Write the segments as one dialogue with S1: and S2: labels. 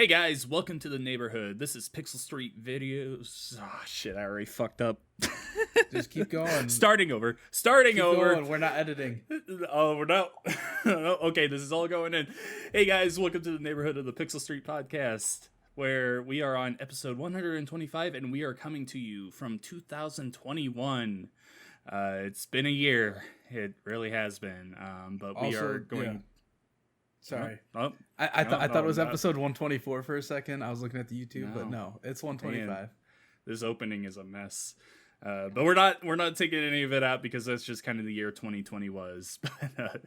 S1: Hey guys, welcome to the neighborhood. This is Pixel Street Videos. Oh shit, I already fucked up.
S2: Just keep going.
S1: Starting over.
S2: Keep going. We're not editing.
S1: Oh, we're not. Okay, this is all going in. Hey guys, welcome to the neighborhood of the Pixel Street Podcast, where we are on episode 125, and we are coming to you from 2021. It's been a year. It really has been. But we
S2: Also,
S1: are going.
S2: yeah. Sorry.
S1: Oh,
S2: I thought it was
S1: no.
S2: episode 124 for a second. I was looking at the YouTube, but
S1: No.
S2: no, it's 125.
S1: Man, this opening is a mess. But we're not taking any of it out because that's just kind of the year 2020 was. But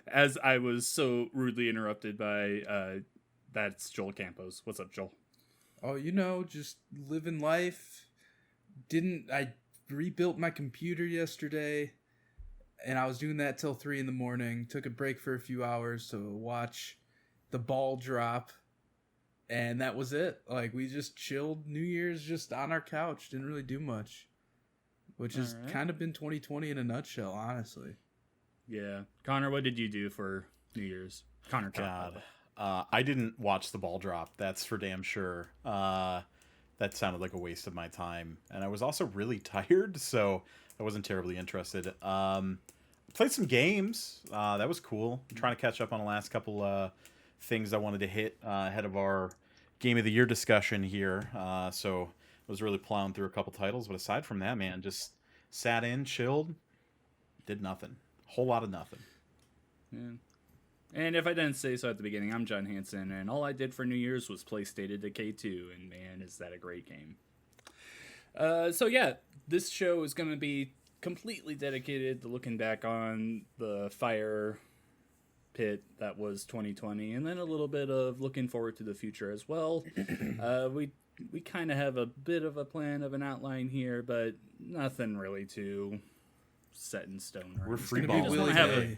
S1: as I was so rudely interrupted by that's Joel Campos. What's up, Joel?
S2: Oh, just living life. I rebuilt my computer yesterday, and I was doing that till 3 a.m. Took a break for a few hours to watch the ball drop, and that was it. Like, we just chilled New Year's just on our couch. Didn't really do much, which has kind of been 2020 in a nutshell, honestly.
S1: Yeah. Connor, what did you do for New Year's? Connor,
S3: God. I didn't watch the ball drop. That's for damn sure. That sounded like a waste of my time. And I was also really tired, so I wasn't terribly interested. Played some games. That was cool. I'm trying to catch up on the last couple things I wanted to hit ahead of our Game of the Year discussion here. So I was really plowing through a couple titles. But aside from that, man, just sat in, chilled, did nothing. Whole lot of nothing.
S1: Yeah. And if I didn't say so at the beginning, I'm John Hansen, and all I did for New Year's was play State of Decay 2, and man, is that a great game. So yeah, this show is going to be completely dedicated to looking back on the fire pit that was 2020, and then a little bit of looking forward to the future as well. We kind of have a bit of a plan of an outline here, but nothing really too set in stone.
S3: We're free
S2: Gonna be
S3: balling.
S2: Willie
S1: have
S2: Day.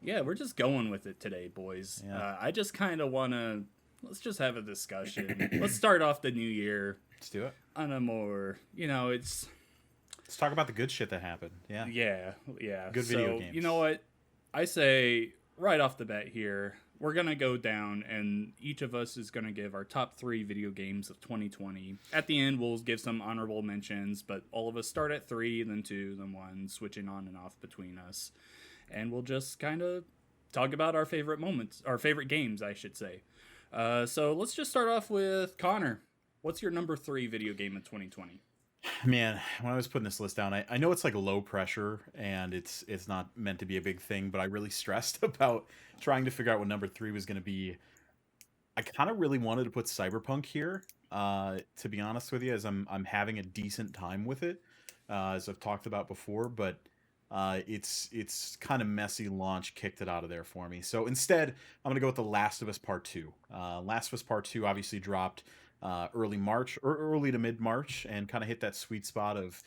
S1: Yeah, we're just going with it today, boys.
S3: Yeah.
S1: I just kind of want to, let's just have a discussion. Let's start off the new year
S3: Let's do it.
S1: on a more,
S3: Let's talk about the good shit that happened. Yeah.
S1: yeah.
S3: Good video games.
S1: You know what? I say right off the bat here, we're going to go down, and each of us is going to give our top 3 video games of 2020. At the end, we'll give some honorable mentions, but all of us start at 3, then 2, then 1, switching on and off between us. And we'll just kind of talk about our favorite moments, our favorite games, I should say. So let's just start off with Connor. What's your number 3 video game in 2020?
S3: Man, when I was putting this list down, I know it's like low pressure and it's not meant to be a big thing, but I really stressed about trying to figure out what number 3 was going to be. I kind of really wanted to put Cyberpunk here, to be honest with you, as I'm having a decent time with it, as I've talked about before, but it's kind of messy launch kicked it out of there for me. So instead, I'm going to go with The Last of Us Part 2. Last of Us Part 2 obviously dropped early March or early to mid-March and kind of hit that sweet spot of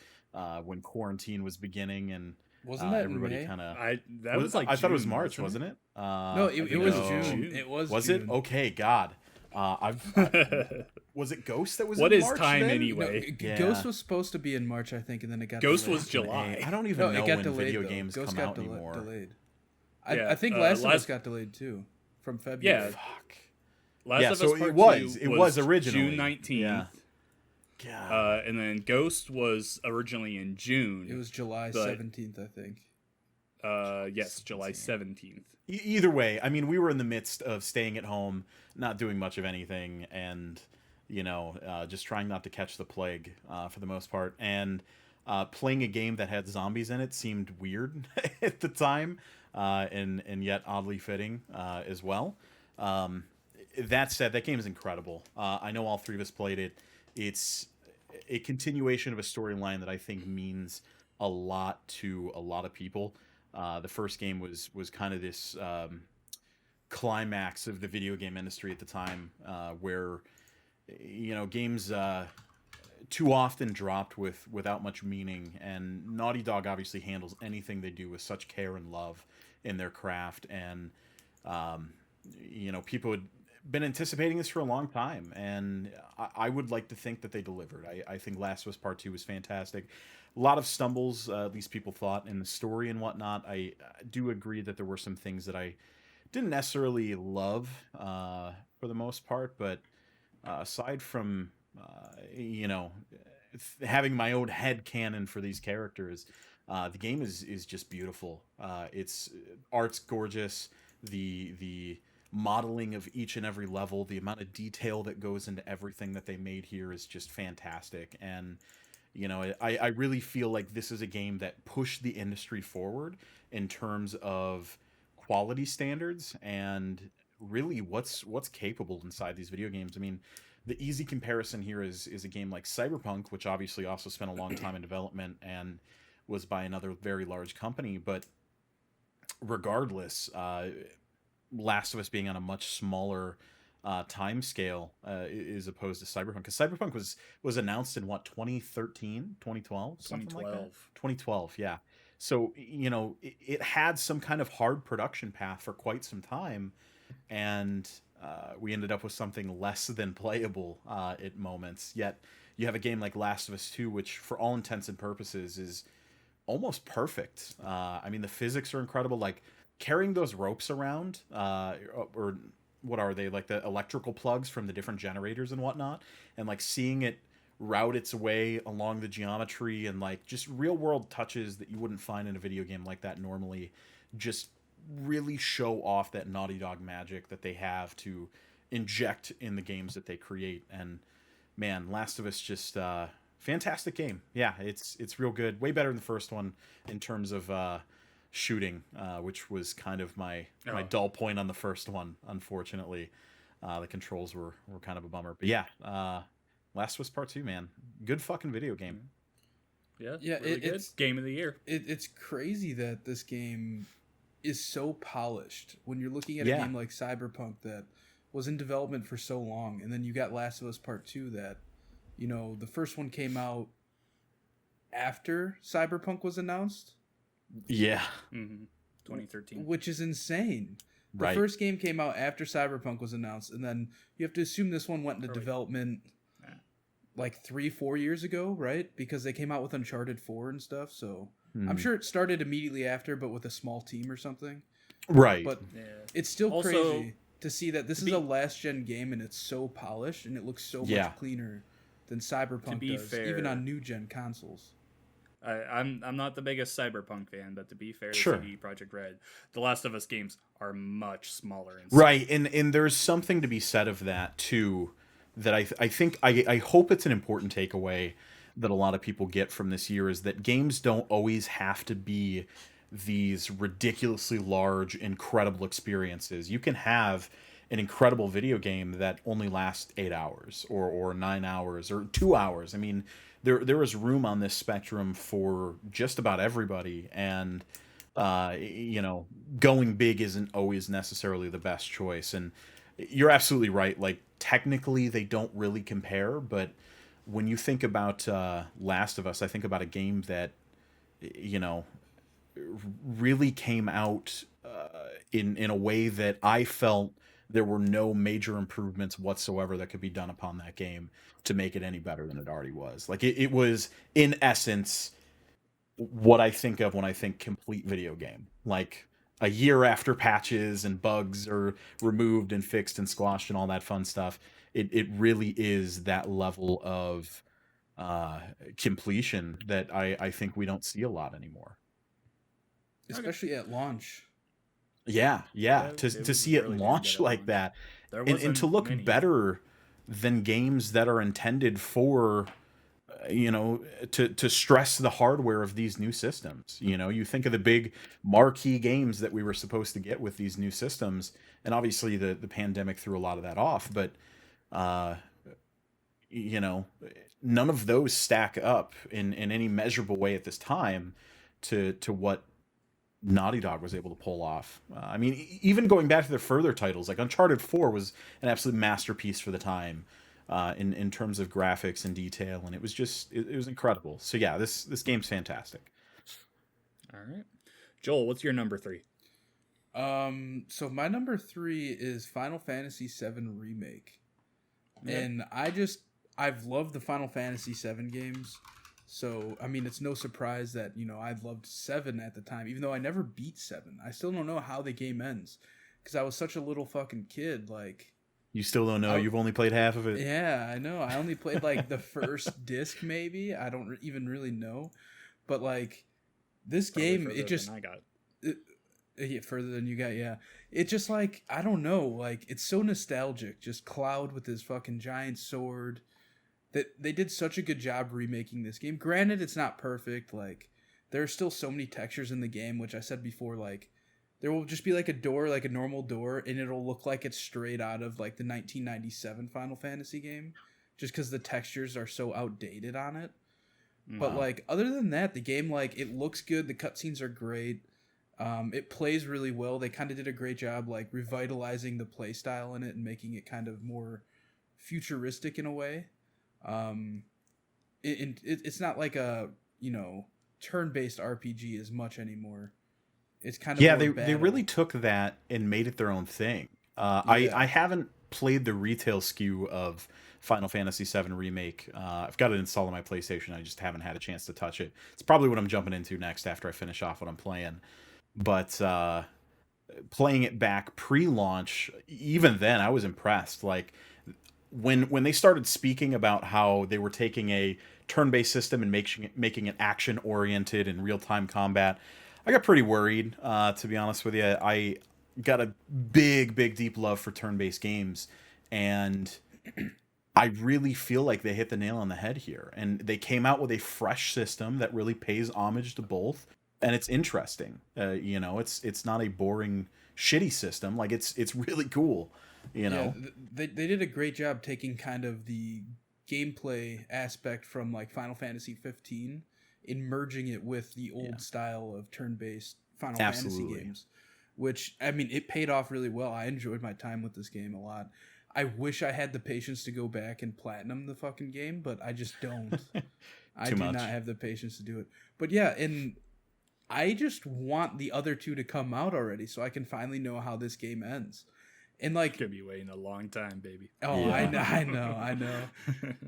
S3: when quarantine was beginning and
S2: Wasn't that
S3: everybody
S2: in May?
S3: kind of
S1: I
S3: thought it was March, wasn't it?
S2: No, it was June. It was
S3: it?
S2: June.
S3: Okay, God. Was it Ghost that was
S1: What
S3: in
S1: is
S3: March
S1: time
S3: then?
S1: anyway?
S2: No,
S3: Yeah.
S2: Ghost was supposed to be in March, I think, and then it got
S1: Ghost
S2: delayed.
S1: was July.
S3: I don't even know
S2: it got
S3: when
S2: delayed,
S3: video
S2: though.
S3: games
S2: Ghost
S3: come
S2: got
S3: out anymore.
S2: delayed.
S1: Yeah,
S2: I think Last of Us
S1: Last-
S2: got delayed too, from
S1: Yeah.
S2: February.
S3: Fuck.
S1: Last
S3: Yeah,
S1: of Us
S3: so
S1: Part
S3: it was.
S1: 2
S3: It was originally.
S1: June 19th.
S3: Yeah. God.
S1: And then Ghost was originally in June.
S2: It was July
S1: But-
S2: 17th, I think.
S1: Yes, July 17th.
S3: Either way, I mean, we were in the midst of staying at home, not doing much of anything, and just trying not to catch the plague for the most part. And playing a game that had zombies in it seemed weird at the time, and yet oddly fitting as well. That said, that game is incredible. I know all 3 of us played it. It's a continuation of a storyline that I think means a lot to a lot of people. The first game was kind of this climax of the video game industry at the time, where games too often dropped without much meaning, and Naughty Dog obviously handles anything they do with such care and love in their craft, and people had been anticipating this for a long time, and I would like to think that they delivered. I think Last of Us Part 2 was fantastic. A lot of stumbles, at least people thought, in the story and whatnot. I do agree that there were some things that I didn't necessarily love for the most part, but aside from you know having my own head canon for these characters, the game is just beautiful. It's art's gorgeous. The modeling of each and every level, the amount of detail that goes into everything that they made here is just fantastic. And I really feel like this is a game that pushed the industry forward in terms of quality standards and really what's capable inside these video games. I mean, the easy comparison here is a game like Cyberpunk, which obviously also spent a long time in development and was by another very large company. But regardless, Last of Us being on a much smaller time scale as opposed to Cyberpunk, because Cyberpunk was announced in what, 2013, 2012, something like that. 2012, yeah. So it had some kind of hard production path for quite some time, and we ended up with something less than playable at moments. Yet you have a game like Last of Us 2, which for all intents and purposes is almost perfect. I mean, the physics are incredible. Like carrying those ropes around, or what are they, like the electrical plugs from the different generators and whatnot, and like seeing it route its way along the geometry and like just real world touches that you wouldn't find in a video game like that normally, just really show off that Naughty Dog magic that they have to inject in the games that they create. And man, Last of Us just fantastic game. Yeah, it's real good. Way better than the first one in terms of shooting, which was kind of my dull point on the first one. Unfortunately, the controls were kind of a bummer. But yeah, Last of Us Part 2, man, good fucking video game.
S1: Yeah,
S2: really
S1: good. It's game of the year.
S2: It's crazy that this game is so polished when you're looking at a game like Cyberpunk that was in development for so long, and then you got Last of Us Part 2 that, the first one came out after Cyberpunk was announced.
S3: Yeah.
S1: 2013.
S2: Which is insane. The
S3: Right.
S2: first game came out after Cyberpunk was announced, and then you have to assume this one went into development like 3-4 years ago, right? Because they came out with Uncharted 4 and stuff, so I'm sure it started immediately after, but with a small team or something.
S3: Right.
S2: But it's still crazy to see that this is a last-gen game, and it's so polished, and it looks so much cleaner than Cyberpunk does, even on new-gen consoles.
S1: I'm not the biggest Cyberpunk fan, but to be fair to CD Projekt Red, the Last of Us games are much smaller.
S3: Right, and there's something to be said of that, too, that I think I hope it's an important takeaway that a lot of people get from this year, is that games don't always have to be these ridiculously large, incredible experiences. You can have an incredible video game that only lasts 8 hours or 9 hours or 2 hours. I mean, there is room on this spectrum for just about everybody, and going big isn't always necessarily the best choice. And you're absolutely right. Like, technically they don't really compare, but when you think about Last of Us, I think about a game that really came out in a way that I felt there were no major improvements whatsoever that could be done upon that game to make it any better than it already was. Like, it was, in essence, what I think of when I think complete video game. Like, a year after patches and bugs are removed and fixed and squashed and all that fun stuff, it really is that level of completion that I think we don't see a lot anymore.
S2: Especially at launch.
S3: Yeah. To see it launch like that, and to look better than games that are intended for, to stress the hardware of these new systems. You think of the big marquee games that we were supposed to get with these new systems, and obviously the pandemic threw a lot of that off, but none of those stack up in any measurable way at this time to what Naughty Dog was able to pull off. I mean, even going back to their further titles, like Uncharted 4 was an absolute masterpiece for the time, in terms of graphics and detail, and it was just it was incredible. So yeah, this game's fantastic.
S1: All right, Joel, what's your number 3?
S2: So my number 3 is Final Fantasy VII Remake, and I've loved the Final Fantasy VII games. So, I mean, it's no surprise that, I loved 7 at the time, even though I never beat 7. I still don't know how the game ends, because I was such a little fucking kid. Like,
S3: You still don't know. You've only played half of it.
S2: Yeah, I know. I only played like the first disc, maybe. I don't even really know, but like this
S1: Probably
S2: game,
S1: further
S2: it just
S1: than I got.
S2: yeah, further than you got. Yeah, it just like I don't know. Like it's so nostalgic. Just Cloud with his fucking giant sword. That they did such a good job remaking this game. Granted, it's not perfect. Like there are still so many textures in the game, which I said before. Like there will just be like a door, like a normal door, and it'll look like it's straight out of like the 1997 Final Fantasy game, just because the textures are so outdated on it. But
S3: Wow.
S2: like other than that, the game like it looks good. The cutscenes are great. It plays really well. They kind of did a great job like revitalizing the play style in it and making it kind of more futuristic in a way. Um, it's not like a turn-based RPG as much anymore. It's kind of
S3: Yeah,
S2: more
S3: they really
S2: battle.
S3: took that and made it their own thing. I
S2: Yeah.
S3: haven't played the retail SKU of Final Fantasy VII Remake. I've got it installed on my PlayStation. I just haven't had a chance to touch it. It's probably what I'm jumping into next after I finish off what I'm playing. But playing it back pre-launch, even then I was impressed. Like when they started speaking about how they were taking a turn-based system and making it action-oriented and real-time combat, I got pretty worried. To be honest with you, I got a big deep love for turn-based games, and I really feel like they hit the nail on the head here. And they came out with a fresh system that really pays homage to both, and it's interesting. It's not a boring, shitty system. Like it's really cool. You
S2: Yeah,
S3: know.
S2: they did a great job taking kind of the gameplay aspect from like Final Fantasy 15 and merging it with the old
S3: Yeah.
S2: style of turn-based Final Fantasy
S3: Absolutely.
S2: games, which I mean it paid off really well. I enjoyed my time with this game a lot. I wish I had the patience to go back and platinum the fucking game, but I just don't. I
S3: Too
S2: do
S3: much.
S2: not have the patience to do it. But yeah, and I just want the other two to come out already so I can finally know how this game ends. And like
S1: Could be waiting a long time, baby.
S2: oh,
S3: Yeah.
S2: I know.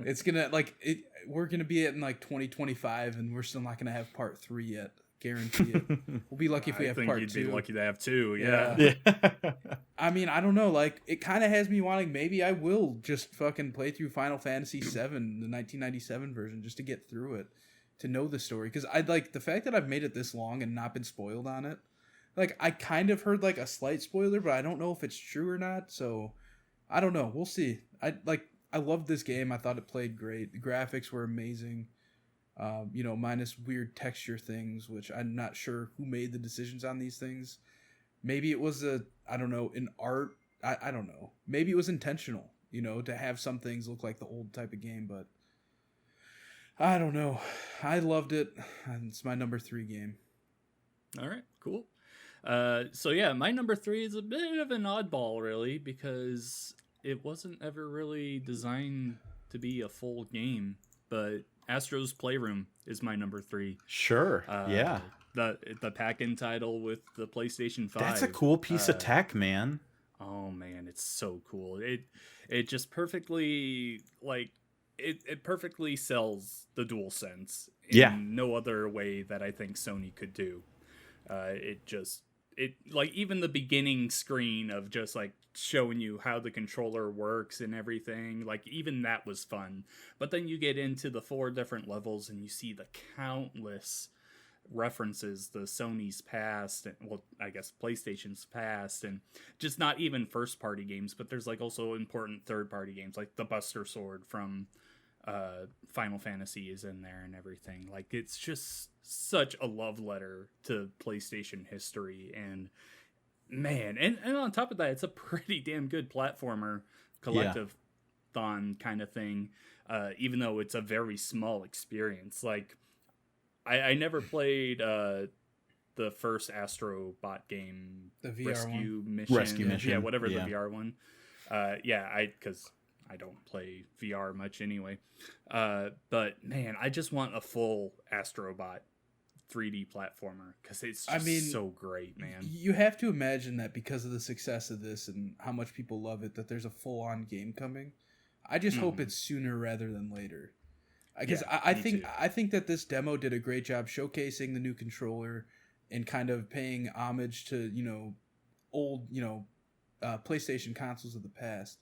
S2: It's gonna like it. We're gonna be at in like 2025, and we're still not gonna have part 3 yet. Guarantee it. We'll be lucky if we
S1: I
S2: have
S1: think
S2: part
S1: you'd
S2: 2.
S1: be lucky to have 2.
S2: Yeah.
S1: Yeah.
S3: Yeah.
S2: I mean, I don't know. Like, it kind of has me wanting. Maybe I will just fucking play through Final Fantasy 7, the 1997 version, just to get through it, to know the story. Because I like the fact that I've made it this long and not been spoiled on it. Like, I kind of heard like a slight spoiler, but I don't know if it's true or not. So I don't know. We'll see. I loved this game. I thought it played great. The graphics were amazing. Minus weird texture things, which I'm not sure who made the decisions on these things. Maybe it was an art. I don't know. Maybe it was intentional, to have some things look like the old type of game, but I don't know. I loved it. And it's my number 3 game.
S1: All right, cool. So yeah, my number 3 is a bit of an oddball, really, because it wasn't ever really designed to be a full game. But Astro's Playroom is my number 3.
S3: Sure. Yeah.
S1: The pack-in title with the PlayStation 5.
S3: That's a cool piece of tech, man.
S1: Oh man, it's so cool. It just perfectly it perfectly sells the DualSense in
S3: Yeah.
S1: no other way that I think Sony could do. It like even the beginning screen of just like showing you how the controller works and everything, like even that was fun. But then you get into the 4 different levels and you see the countless references the Sony's past, and well, I guess PlayStation's past, and just not even first party games, but there's like also important third party games like the Buster Sword from Final Fantasy is in there and everything. Like it's just such a love letter to PlayStation history, and man, and on top of that, it's a pretty damn good platformer collective thon kind of thing. Even though it's a very small experience, like I never played the first Astro Bot game,
S2: The VR
S1: Rescue
S2: one.
S1: Mission,
S3: Rescue Mission,
S1: yeah, whatever
S3: yeah.
S1: the VR one. Because I don't play VR much anyway. But man, I just want a full Astrobot 3D platformer because it's just so great, man.
S2: You have to imagine that because of the success of this and how much people love it, that there's a full-on game coming. I just hope it's sooner rather than later. Because
S1: Yeah,
S2: I
S1: me
S2: think
S1: too.
S2: I think that this demo did a great job showcasing the new controller and kind of paying homage to old PlayStation consoles of the past.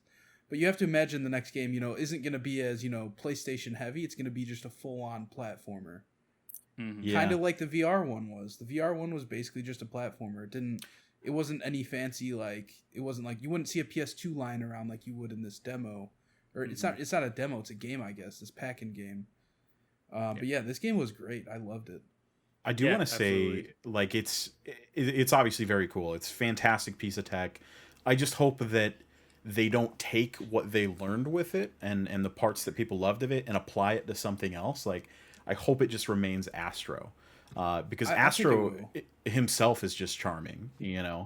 S2: But you have to imagine the next game, isn't going to be as, PlayStation heavy. It's going to be just a full-on platformer.
S1: Mm-hmm.
S3: Yeah.
S2: Kind of like the VR one was. The VR one was basically just a platformer. It wasn't any fancy, it wasn't like you wouldn't see a PS2 lying around like you would in this demo. Or it's not a demo, it's a game, I guess, this pack-in game. But yeah, this game was great. I loved it.
S3: I do want to say, it's obviously very cool. It's a fantastic piece of tech. I just hope that they don't take what they learned with it and the parts that people loved of it and apply it to something else. I hope it just remains Astro. Because Astro himself is just charming, Yeah,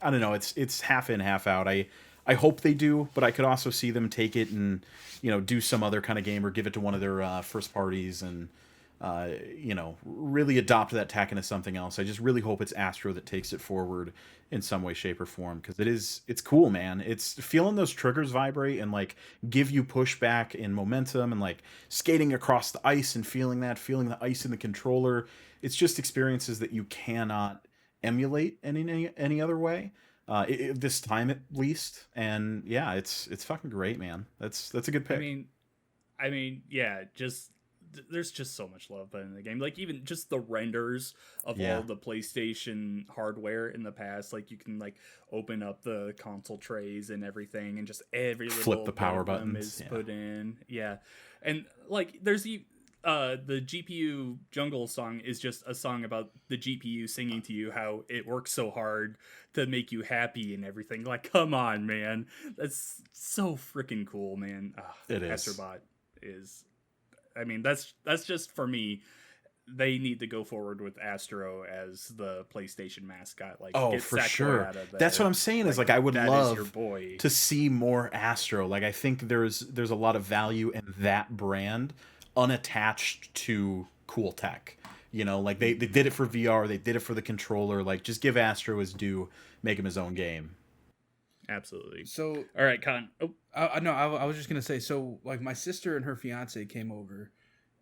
S3: I don't know, it's half in, half out. I hope they do, but I could also see them take it and, do some other kind of game or give it to one of their first parties and, really adopt that tech into something else. I just really hope it's Astro that takes it forward in some way, shape, or form, because it's cool, man. It's feeling those triggers vibrate and give you pushback and momentum and skating across the ice and feeling the ice in the controller. It's just experiences that you cannot emulate in any other way. This time at least, and yeah, it's fucking great, man. That's a good pick.
S1: I mean, yeah, there's just so much love in the game. Even just the renders of all the PlayStation hardware in the past. You can open up the console trays and everything, and just every little
S3: flip the power button
S1: is put in. Yeah, and there's the GPU Jungle song is just a song about the GPU singing to you how it works so hard to make you happy and everything. Come on, man. That's so freaking cool, man.
S3: It is.
S1: Astrobot is... that's just for me. They need to go forward with Astro as the PlayStation mascot.
S3: Get for sure. That's what I'm saying. Is I would love
S1: your boy.
S3: To see more Astro. I think there's a lot of value in that brand, unattached to cool tech. They did it for VR. They did it for the controller. Just give Astro his due. Make him his own game.
S1: Absolutely.
S2: So,
S1: all right, Con. Oh,
S2: I was just gonna say. So, my sister and her fiance came over,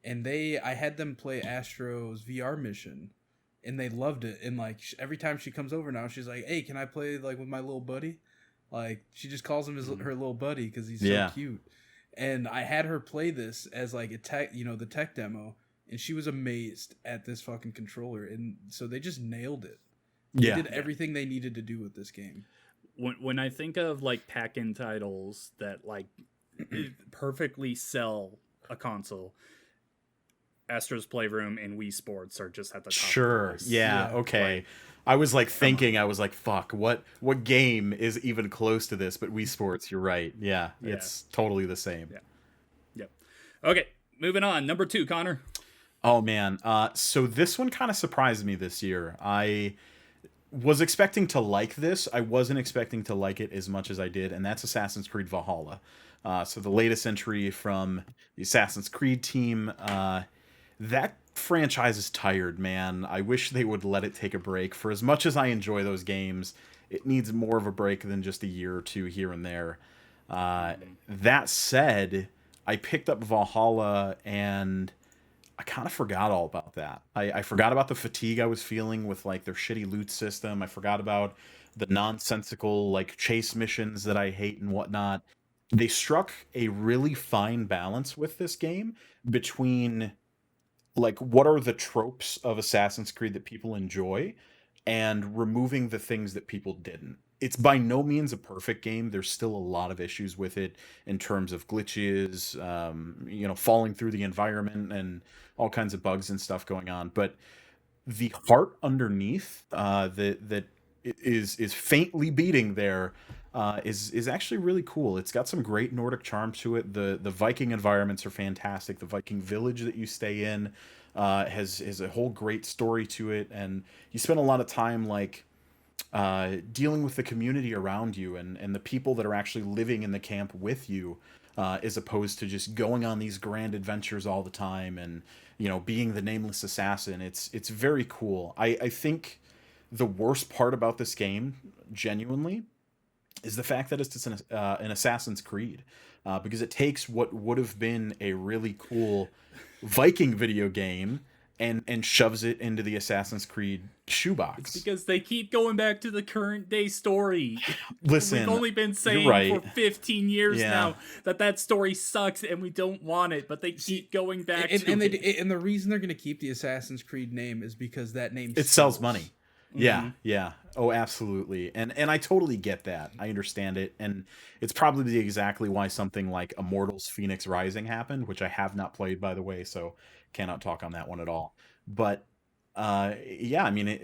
S2: and I had them play Astro's VR mission, and they loved it. And every time she comes over now, she's like, "Hey, can I play with my little buddy?" She just calls him her little buddy because he's so cute. And I had her play this as a tech, the tech demo, and she was amazed at this fucking controller. And so they just nailed it. They did everything they needed to do with this game.
S1: When I think of pack-in titles that perfectly sell a console, Astro's Playroom and Wii Sports are just at the top.
S3: Sure. Yeah. Okay. I was thinking. I was fuck. What game is even close to this? But Wii Sports. You're right. Yeah. It's totally the same.
S1: Yeah. Yep. Okay. Moving on. Number 2, Connor.
S3: Oh man. So this one kind of surprised me this year. I was expecting to like this. I wasn't expecting to like it as much as I did, and that's Assassin's Creed Valhalla. So the latest entry from the Assassin's Creed team. That franchise is tired, man. I wish they would let it take a break. For as much as I enjoy those games, it needs more of a break than just a year or two here and there. That said, I picked up Valhalla and I kind of forgot all about that. I forgot about the fatigue I was feeling with their shitty loot system. I forgot about the nonsensical chase missions that I hate and whatnot. They struck a really fine balance with this game between what are the tropes of Assassin's Creed that people enjoy and removing the things that people didn't. It's by no means a perfect game. There's still a lot of issues with it in terms of glitches, falling through the environment and all kinds of bugs and stuff going on. But the heart underneath that is faintly beating there is actually really cool. It's got some great Nordic charm to it. The Viking environments are fantastic. The Viking village that you stay in has a whole great story to it, and you spend a lot of time dealing with the community around you and the people that are actually living in the camp with you, as opposed to just going on these grand adventures all the time and being the nameless assassin. It's very cool. I think the worst part about this game, genuinely, is the fact that it's an Assassin's Creed, because it takes what would have been a really cool Viking video game and shoves it into the Assassin's Creed shoebox.
S1: It's because they keep going back to the current day story.
S3: Listen,
S1: we've only been saying
S3: right.
S1: for 15 years
S3: Yeah.
S1: now that story sucks and we don't want it, but they keep going back to it.
S2: And the reason they're going to keep the Assassin's Creed name is because that name
S3: It sells money. Yeah. Oh, absolutely. And I totally get that. I understand it. And it's probably exactly why something like Immortals Phoenix Rising happened, which I have not played, by the way, so cannot talk on that one at all. But yeah, I mean,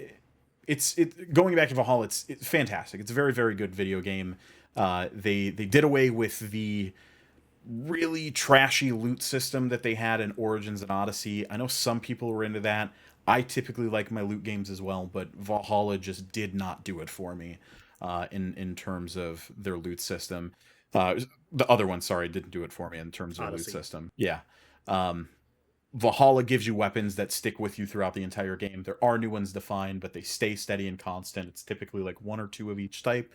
S3: it's going back to Valhalla, it's fantastic. It's a very, very good video game. They did away with the really trashy loot system that they had in Origins and Odyssey. I know some people were into that. I typically like my loot games as well, but Valhalla just did not do it for me in terms of their loot system. The other one, sorry, didn't do it for me in terms of
S1: Odyssey.
S3: loot system. Yeah. Valhalla gives you weapons that stick with you throughout the entire game. There are new ones defined, but they stay steady and constant. It's typically like 1 or 2 of each type.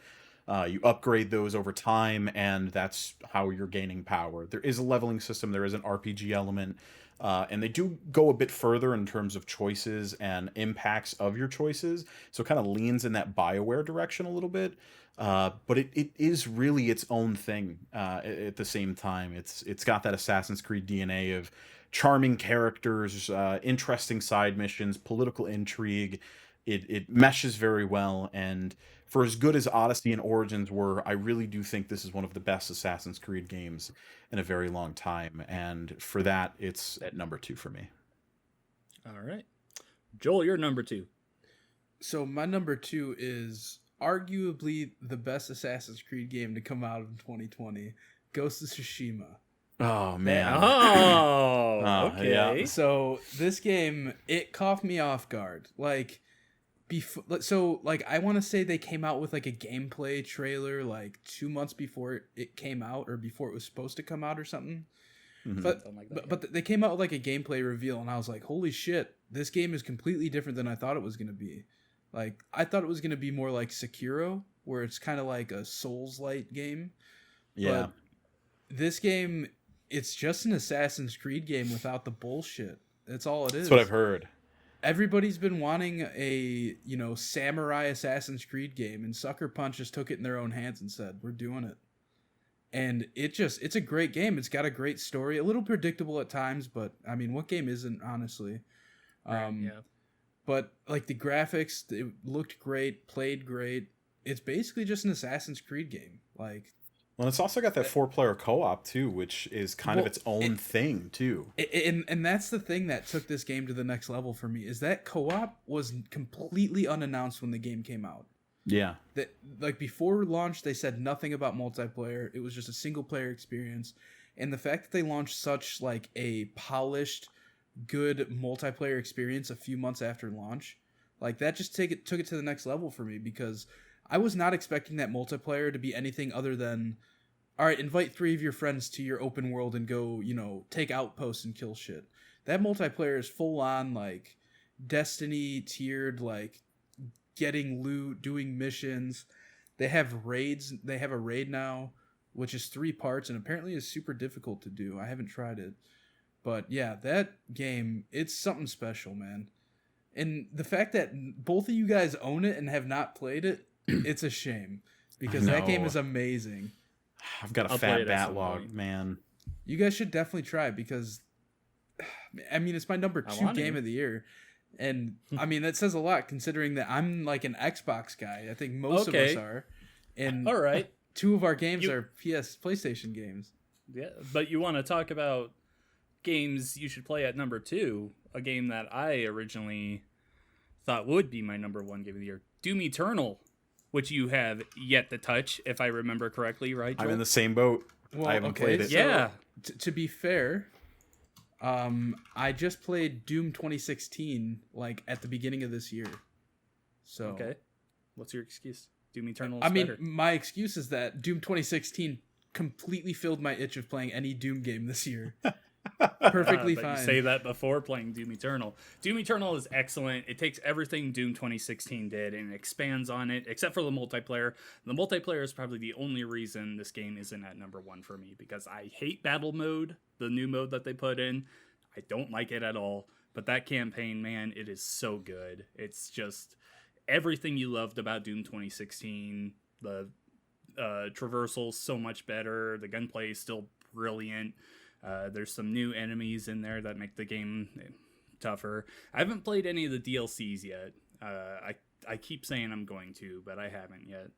S3: You upgrade those over time, and that's how you're gaining power. There is a leveling system. There is an RPG element. And they do go a bit further in terms of choices and impacts of your choices. So it kind of leans in that BioWare direction a little bit. But it is really its own thing at the same time. It's got that Assassin's Creed DNA of charming characters, interesting side missions, political intrigue. It meshes very well, and for as good as Odyssey and Origins were, I really do think this is one of the best Assassin's Creed games in a very long time, and for that, it's at number 2 for me.
S1: All right. Joel, you're number 2.
S2: So my number 2 is arguably the best Assassin's Creed game to come out in 2020, Ghost of Tsushima.
S3: Oh, man.
S1: Oh, okay.
S3: Yeah.
S2: So this game, it caught me off guard. Like, I want to say they came out with like a gameplay trailer like 2 months before it came out, or before it was supposed to come out or something.
S3: Mhm.
S2: But they came out with like a gameplay reveal, and I was like, holy shit, this game is completely different than I thought it was going to be. Like, I thought it was going to be more like Sekiro, where it's kind of like a Souls-like game.
S3: Yeah.
S2: But this game, it's just an Assassin's Creed game without the bullshit. That's all it is.
S3: That's what I've heard.
S2: Everybody's been wanting a, samurai Assassin's Creed game, and Sucker Punch just took it in their own hands and said, we're doing it. And it's a great game. It's got a great story, a little predictable at times, but I mean, what game isn't, honestly?
S1: Right, yeah.
S2: But like the graphics, it looked great, played great. It's basically just an Assassin's Creed game. Like,
S3: Well, it's also got that 4-player co-op too, which is kind of its own thing too.
S2: And that's the thing that took this game to the next level for me, is that co-op was completely unannounced when the game came out.
S3: Yeah.
S2: That, like, before launch, they said nothing about multiplayer. It was just a single player experience. And the fact that they launched such like a polished, good multiplayer experience a few months after launch, like, that just took it to the next level for me, because I was not expecting that multiplayer to be anything other than, all right, invite 3 of your friends to your open world and go, take outposts and kill shit. That multiplayer is full on, like, Destiny tiered, like, getting loot, doing missions. They have raids. They have a raid now, which is 3 parts, and apparently is super difficult to do. I haven't tried it. But yeah, that game, it's something special, man. And the fact that both of you guys own it and have not played it, it's a shame, because that game is amazing.
S3: I've got a
S1: I'll play
S3: fat
S1: it at some
S3: backlog,
S1: point.
S3: man.
S2: You guys should definitely try it, because I mean, it's my number 2 game of the year. And I mean, that says a lot, considering that I'm like an Xbox guy. I think most of us are. And
S1: All right.
S2: 2 of our games are PlayStation games.
S1: Yeah, but you want to talk about games you should play at number 2, a game that I originally thought would be my number 1 game of the year, Doom Eternal, which you have yet to touch, if I remember correctly, right, Joel?
S3: I'm in the same boat.
S2: Well,
S3: I haven't played it.
S2: so
S1: Yeah.
S2: to be fair, I just played Doom 2016 like at the beginning of this year. So
S1: Okay. What's your excuse? Doom Eternal is
S2: I mean,
S1: better.
S2: my excuse is that Doom 2016 completely filled my itch of playing any Doom game this year. Perfectly
S1: But
S2: fine.
S1: You say that before playing Doom Eternal. Doom Eternal is excellent. It takes everything Doom 2016 did and expands on it, except for the multiplayer. The multiplayer is probably the only reason this game isn't at number 1 for me, because I hate battle mode, the new mode that they put in. I don't like it at all. but that campaign, man, it is so good. It's just everything you loved about Doom 2016. The traversal so much better. The gunplay is still brilliant. There's some new enemies in there that make the game tougher. I haven't played any of the DLCs yet. I keep saying I'm going to, but I haven't yet.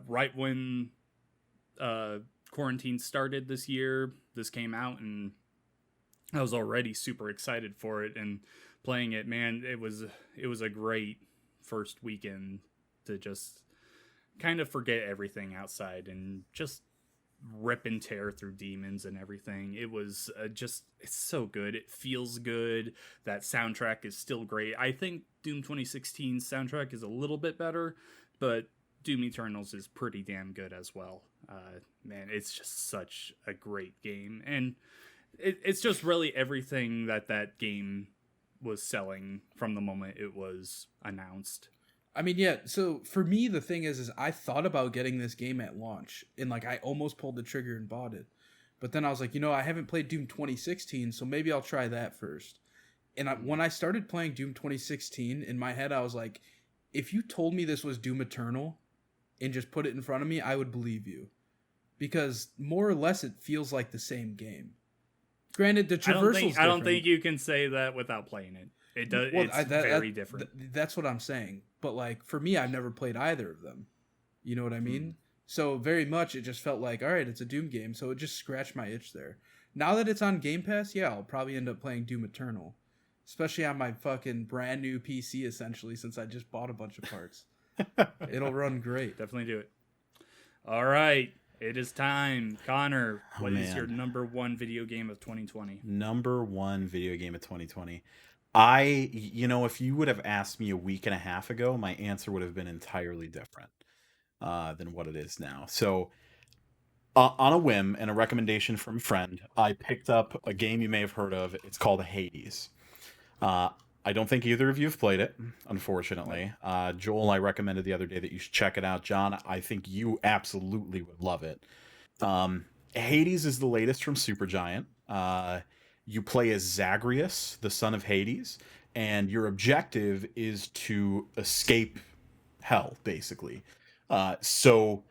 S1: Right when quarantine started this year, this came out, and I was already super excited for it and playing it. Man, it was a great first weekend to just kind of forget everything outside and just rip and tear through demons and everything. It was it's so good. It feels good. That soundtrack is still great. I think Doom 2016's soundtrack is a little bit better, but Doom Eternal's is pretty damn good as well. Man, it's just such a great game, and it's just really everything that game was selling from the moment it was announced.
S2: I mean, yeah, so for me, the thing is I thought about getting this game at launch, and like I almost pulled the trigger and bought it. But then I was like, I haven't played Doom 2016, so maybe I'll try that first. And when I started playing Doom 2016, in my head, I was like, if you told me this was Doom Eternal and just put it in front of me, I would believe you. Because more or less, it feels like the same game. Granted, the traversal's
S1: I don't think you can say that without playing it. It does. Well, it's very different.
S2: That's what I'm saying. But like for me, I've never played either of them. You know what I mean? So very much, it just felt like, all right, it's a Doom game. So it just scratched my itch there. Now that it's on Game Pass, yeah, I'll probably end up playing Doom Eternal, especially on my fucking brand new PC. Essentially, since I just bought a bunch of parts, it'll run great.
S1: Definitely do it. All right. It is time. Connor, what is your number one video game of 2020?
S3: Number one video game of 2020. If you would have asked me a week and a half ago, my answer would have been entirely different than what it is now. So, on a whim and a recommendation from a friend, I picked up a game you may have heard of. It's called Hades. I don't think either of you have played it, unfortunately. Joel, I recommended the other day that you should check it out. John, I think you absolutely would love it. Hades is the latest from Supergiant. You play as Zagreus, the son of Hades, and your objective is to escape hell, basically. So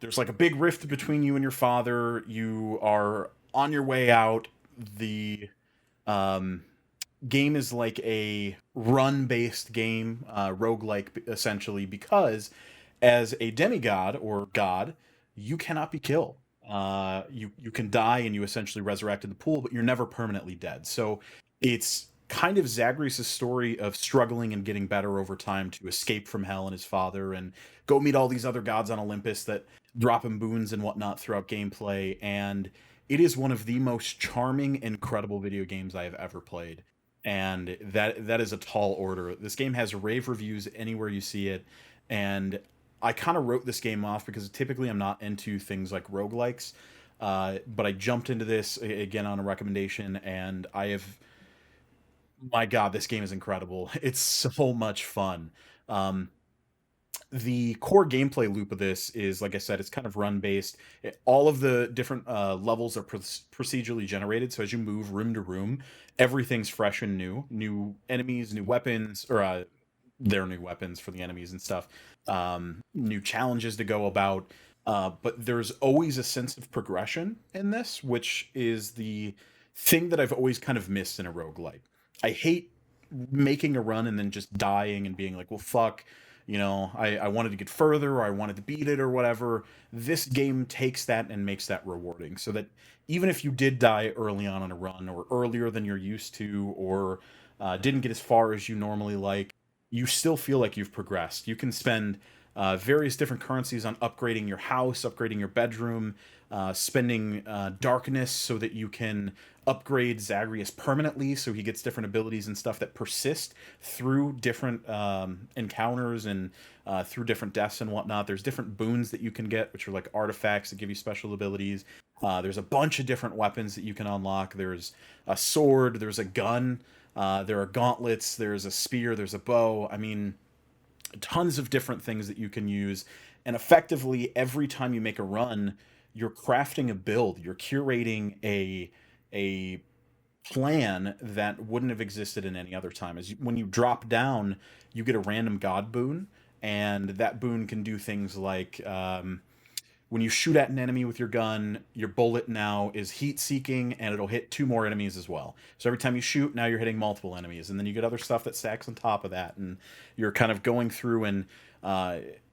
S3: there's like a big rift between you and your father. You are on your way out. The game is like a run-based game, roguelike essentially, because as a demigod or god, you cannot be killed. You can die and you essentially resurrect in the pool, but you're never permanently dead. So it's kind of Zagreus' story of struggling and getting better over time to escape from hell and his father and go meet all these other gods on Olympus that drop him boons and whatnot throughout gameplay. And it is one of the most charming, incredible video games I have ever played. And that is a tall order. This game has rave reviews anywhere you see it. And I kind of wrote this game off because typically I'm not into things like roguelikes. But I jumped into this again on a recommendation, and my God, this game is incredible. It's so much fun. The core gameplay loop of this is, like I said, it's kind of run based. All of the different levels are procedurally generated. So as you move room to room, everything's fresh and new enemies, new weapons, or their new weapons for the enemies and stuff, new challenges to go about. But there's always a sense of progression in this, which is the thing that I've always kind of missed in a roguelike. I hate making a run and then just dying and being like, well, fuck, I wanted to get further, or I wanted to beat it or whatever. This game takes that and makes that rewarding, so that even if you did die early on in a run, or earlier than you're used to, or didn't get as far as you normally like, you still feel like you've progressed. You can spend various different currencies on upgrading your house, upgrading your bedroom, spending darkness so that you can upgrade Zagreus permanently, so he gets different abilities and stuff that persist through different encounters and through different deaths and whatnot. There's different boons that you can get, which are like artifacts that give you special abilities. There's a bunch of different weapons that you can unlock. There's a sword, there's a gun, there are gauntlets, there's a spear, there's a bow. I mean, tons of different things that you can use. And effectively, every time you make a run, you're crafting a build. You're curating a plan that wouldn't have existed in any other time. When you drop down, you get a random god boon, and that boon can do things like when you shoot at an enemy with your gun, your bullet now is heat seeking, and it'll hit 2 more enemies as well. So every time you shoot, now you're hitting multiple enemies, and then you get other stuff that stacks on top of that, and you're kind of going through and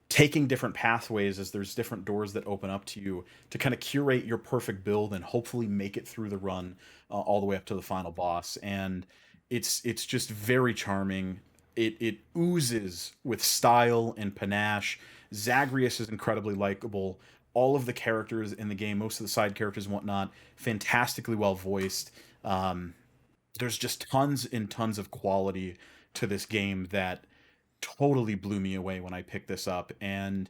S3: taking different pathways as there's different doors that open up to you to kind of curate your perfect build and hopefully make it through the run all the way up to the final boss. And it's just very charming. It oozes with style and panache. Zagreus is incredibly likable. All of the characters in the game, most of the side characters and whatnot, fantastically well voiced. There's just tons and tons of quality to this game that totally blew me away when I picked this up, and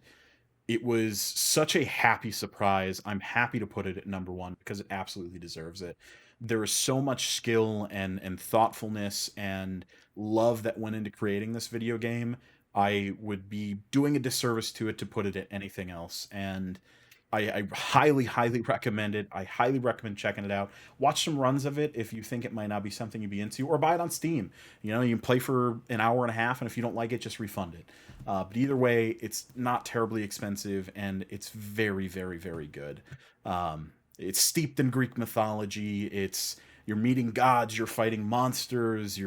S3: it was such a happy surprise. I'm happy to put it at number one because it absolutely deserves it. There is so much skill and thoughtfulness and love that went into creating this video game. I would be doing a disservice to it to put it at anything else. And I highly, highly recommend it. I highly recommend checking it out. Watch some runs of it if you think it might not be something you'd be into, or buy it on Steam. You know, you can play for an hour and a half, and if you don't like it, just refund it. But either way, it's not terribly expensive, and it's very, very, very good. It's steeped in Greek mythology. You're meeting gods, you're fighting monsters,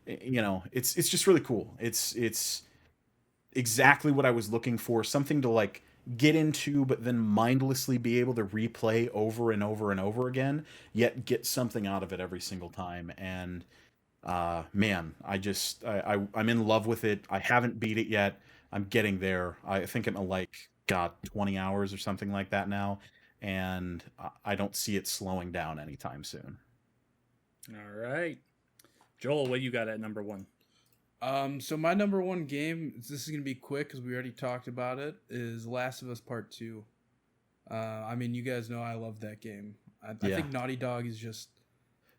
S3: it's just really cool. It's exactly what I was looking for. Something to like get into, but then mindlessly be able to replay over and over and over again, yet get something out of it every single time. And man, I'm in love with it. I haven't beat it yet. I'm getting there. I think I'm at like 20 hours or something like that now, and I don't see it slowing down anytime soon.
S1: All right, Joel, what you got at number one?
S2: So my number one game, this is going to be quick because we already talked about it, is Last of Us Part 2. I mean, you guys know I love that game. I think Naughty Dog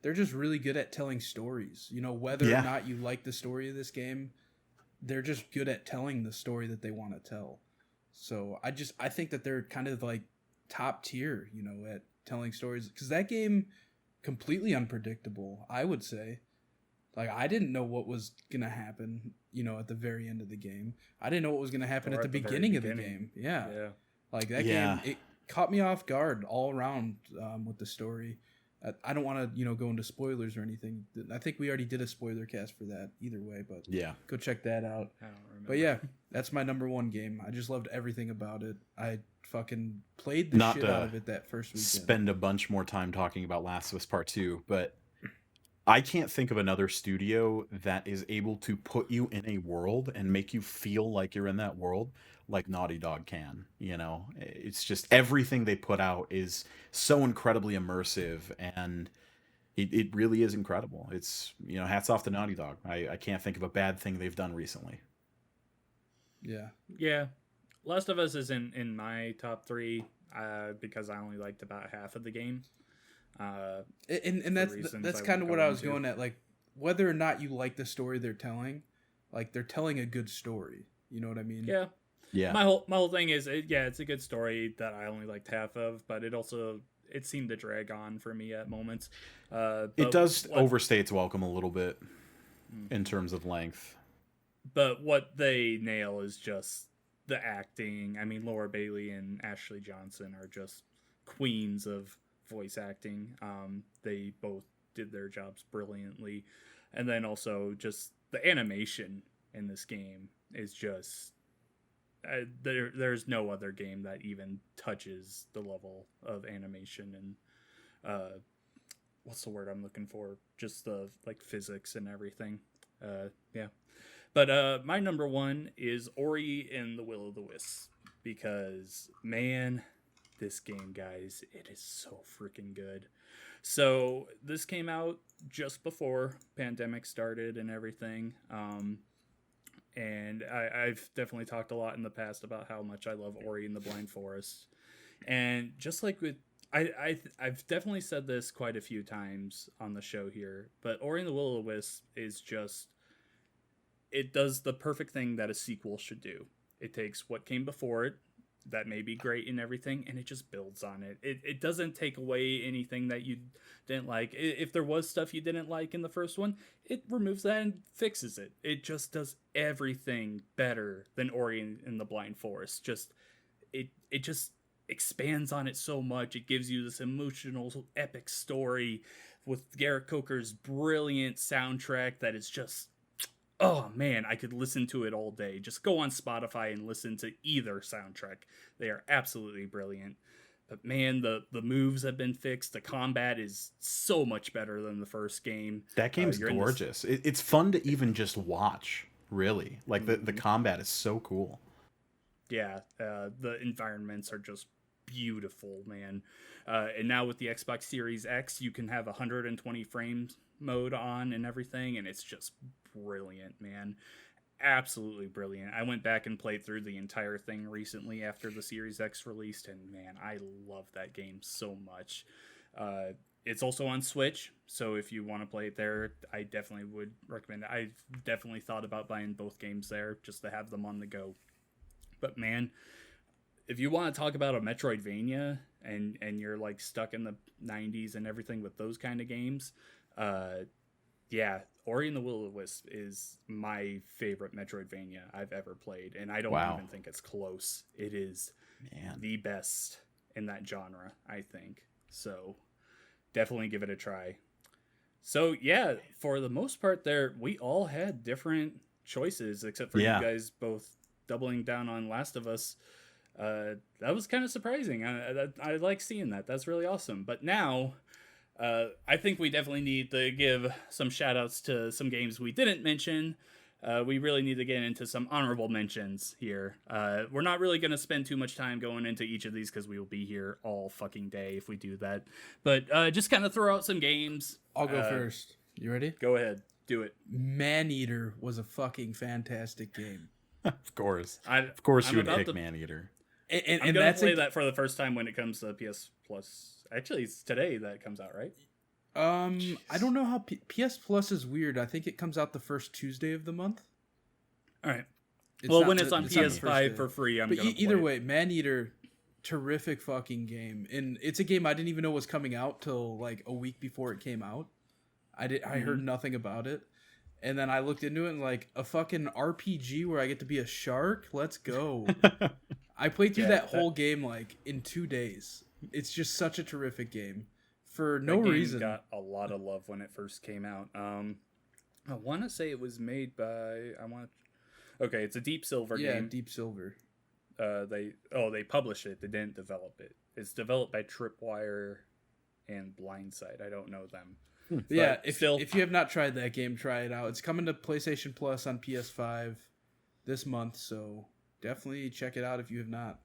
S2: they're just really good at telling stories. You know, whether or not you like the story of this game, they're just good at telling the story that they want to tell. So I think that they're kind of like top tier, you know, at telling stories. Because that game, completely unpredictable, I would say. Like, I didn't know what was going to happen, you know, at the very end of the game. I didn't know what was going to happen at the beginning of the game. Yeah. Like, that game, it caught me off guard all around with the story. I don't want to, you know, go into spoilers or anything. I think we already did a spoiler cast for that either way, but go check that out.
S1: I don't remember.
S2: But yeah, that's my number one game. I just loved everything about it. I fucking played the shit out of it that first weekend.
S3: Spend a bunch more time talking about Last of Us Part 2, but I can't think of another studio that is able to put you in a world and make you feel like you're in that world like Naughty Dog can. You know, it's just everything they put out is so incredibly immersive, and it really is incredible. It's, you know, hats off to Naughty Dog. I can't think of a bad thing they've done recently.
S1: Yeah. Last of Us is in my top 3 because I only liked about half of the game.
S2: And that's kind of what I was going at, like, whether or not you like the story they're telling, like, they're telling a good story, you know what I mean?
S1: Yeah my whole thing is it's a good story that I only liked half of, but it seemed to drag on for me at moments.
S3: It does overstay its welcome a little bit in terms of length,
S1: but what they nail is just the acting. I mean, Laura Bailey and Ashley Johnson are just queens of voice acting. They both did their jobs brilliantly, and then also just the animation in this game is just there's no other game that even touches the level of animation and what's the word I'm looking for, just the like physics and everything. But my number one is Ori and the Will of the Wisps, because man, this game, guys, it is so freaking good. So this came out just before pandemic started and everything. And I've definitely talked a lot in the past about how much I love Ori and the Blind Forest. And just like with, I've definitely said this quite a few times on the show here, but Ori and the Will of the Wisp is just, it does the perfect thing that a sequel should do. It takes what came before it that may be great and everything, and it just builds on it. It doesn't take away anything that you didn't like. If there was stuff you didn't like in the first one, it removes that and fixes it. It just does everything better than Ori and the Blind Forest. It just expands on it so much. It gives you this emotional, epic story with Garrett Coker's brilliant soundtrack that is just, oh man, I could listen to it all day. Just go on Spotify and listen to either soundtrack. They are absolutely brilliant. But man, the moves have been fixed. The combat is so much better than the first game.
S3: That game's gorgeous. It's fun to even just watch, really. Like, the combat is so cool.
S1: Yeah, the environments are just beautiful, man. And now with the Xbox Series X, you can have 120 frames mode on and everything, and it's just brilliant, man. Absolutely brilliant. I went back and played through the entire thing recently after the Series X released, and man, I love that game so much. It's also on Switch, so if you want to play it there, I definitely would recommend it. I've definitely thought about buying both games there just to have them on the go. But man, if you want to talk about a Metroidvania and you're like stuck in the 90s and everything with those kind of games, yeah, Ori and the Will of the Wisp is my favorite Metroidvania I've ever played, and I don't even think it's close. It is the best in that genre, I think. So definitely give it a try. So yeah, for the most part there, we all had different choices, except for you guys both doubling down on Last of Us. That was kind of surprising. I like seeing that. That's really awesome. But now, I think we definitely need to give some shout outs to some games we didn't mention. We really need to get into some honorable mentions here. We're not really going to spend too much time going into each of these because we will be here all fucking day if we do that. But just kind of throw out some games.
S2: I'll go first. You ready?
S1: Go ahead. Do it.
S2: Maneater was a fucking fantastic game.
S3: Of course. Of course you would pick Maneater.
S1: And I'm going to play that for the first time when it comes to PS Plus. Actually, it's today that comes out, right?
S2: I don't know how PS Plus is weird. I think it comes out the first Tuesday of the month.
S1: All right. When it's on PS5 for free, I'm going to play
S2: either way, Maneater, terrific fucking game. And it's a game I didn't even know was coming out till like a week before it came out. I heard nothing about it. And then I looked into it and like, a fucking RPG where I get to be a shark? Let's go. I played through that whole game like in 2 days. It's just such a terrific game for no reason.
S1: Got a lot of love when it first came out. I want to say it was made by Okay, it's a Deep Silver game.
S2: Yeah, Deep Silver.
S1: They published it. They didn't develop it. It's developed by Tripwire and Blindside. I don't know them.
S2: Yeah, if you have not tried that game, try it out. It's coming to PlayStation Plus on PS5 this month, so definitely check it out if you have not.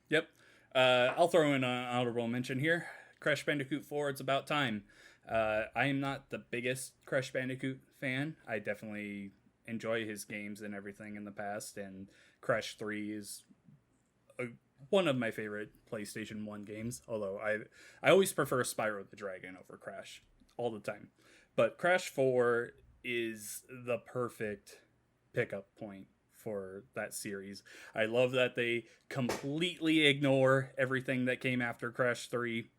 S1: Yep. I'll throw in an honorable mention here. Crash Bandicoot 4, It's About Time. I am not the biggest Crash Bandicoot fan. I definitely enjoy his games and everything in the past, and Crash 3 is one of my favorite PlayStation 1 games, although I always prefer Spyro the Dragon over Crash all the time. But Crash 4 is the perfect pickup point for that series. I love that they completely ignore everything that came after Crash 3,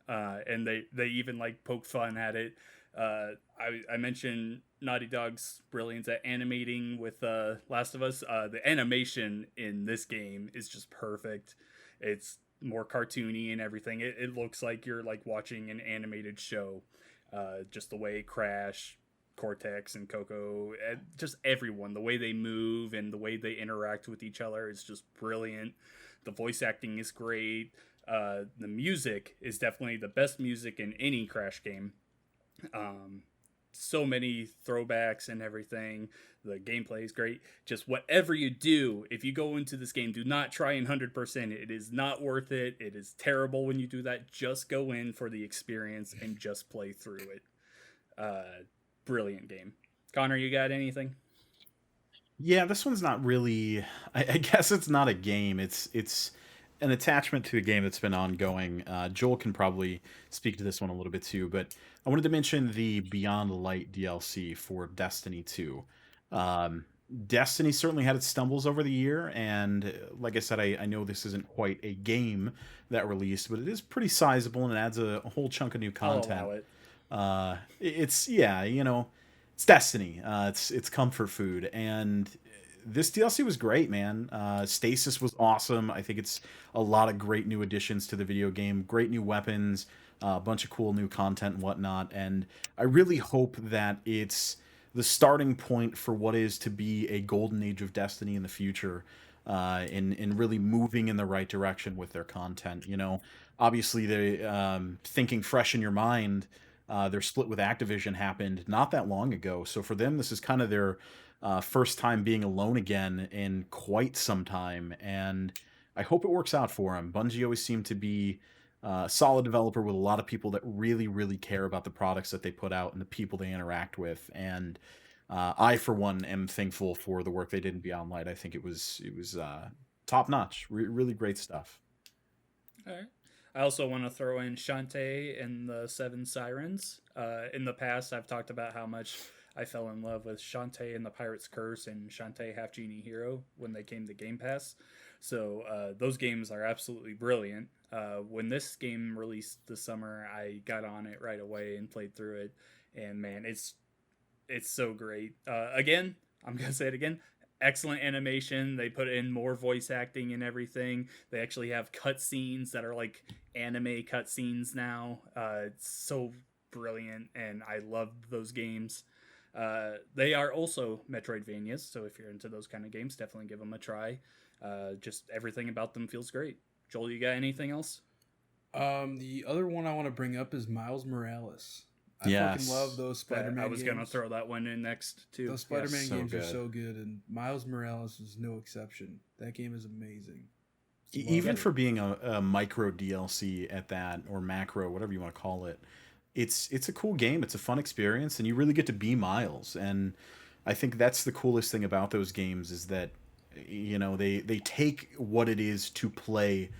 S1: and they even like poke fun at it. I mentioned Naughty Dog's brilliance at animating with Last of Us. The animation in this game is just perfect. It's more cartoony and everything. It looks like you're like watching an animated show. Just the way Crash, Cortex, and Coco, just everyone, the way they move and the way they interact with each other is just brilliant. The voice acting is great. The music is definitely the best music in any Crash game. So many throwbacks and everything. The gameplay is great. Just whatever you do, if you go into this game, do not try and 100%. It is not worth it. It is terrible when you do that. Just go in for the experience and just play through it. Brilliant game. Connor, you got anything?
S3: Yeah, this one's not really. I guess it's not a game. It's an attachment to a game that's been ongoing. Joel can probably speak to this one a little bit too, but I wanted to mention the Beyond Light DLC for Destiny 2. Destiny certainly had its stumbles over the year, and like I said, I know this isn't quite a game that released, but it is pretty sizable and it adds a whole chunk of new
S1: I'll
S3: content.
S1: allow it.
S3: It's yeah, it's Destiny. It's comfort food, and this DLC was great, man. Stasis was awesome. I think it's a lot of great new additions to the video game, great new weapons, a bunch of cool new content and whatnot. And I really hope that it's the starting point for what is to be a golden age of Destiny in the future, in really moving in the right direction with their content. Obviously they thinking fresh in your mind. Their split with Activision happened not that long ago, so for them this is kind of their first time being alone again in quite some time, and I hope it works out for them. Bungie always seemed to be a solid developer with a lot of people that really, really care about the products that they put out and the people they interact with. And I, for one, am thankful for the work they did in Beyond Light. I think it was top notch, really great stuff.
S1: All right. I also want to throw in Shantae and the Seven Sirens. In the past, I've talked about how much I fell in love with Shantae and the Pirate's Curse and Shantae Half Genie Hero when they came to Game Pass. So those games are absolutely brilliant. When this game released this summer, I got on it right away and played through it. And man, it's so great. Again, I'm going to say it again. Excellent animation. They put in more voice acting and everything. They actually have cutscenes that are like anime cutscenes now. It's so brilliant, and I love those games. They are also Metroidvanias, so if you're into those kind of games, definitely give them a try. Just everything about them feels great. Joel, you got anything else?
S2: The other one I want to bring up is Miles Morales. I
S3: Yes.
S2: fucking love those Spider-Man games.
S1: I was going to throw that one in next, too.
S2: Those Spider-Man
S3: Yes, so
S2: games are
S3: good.
S2: so good, and Miles Morales is no exception. That game is amazing.
S3: Even
S2: it.
S3: for being a micro DLC at that, or macro, whatever you want to call it, it's a cool game. It's a fun experience, and you really get to be Miles. And I think that's the coolest thing about those games is that they take what it is to play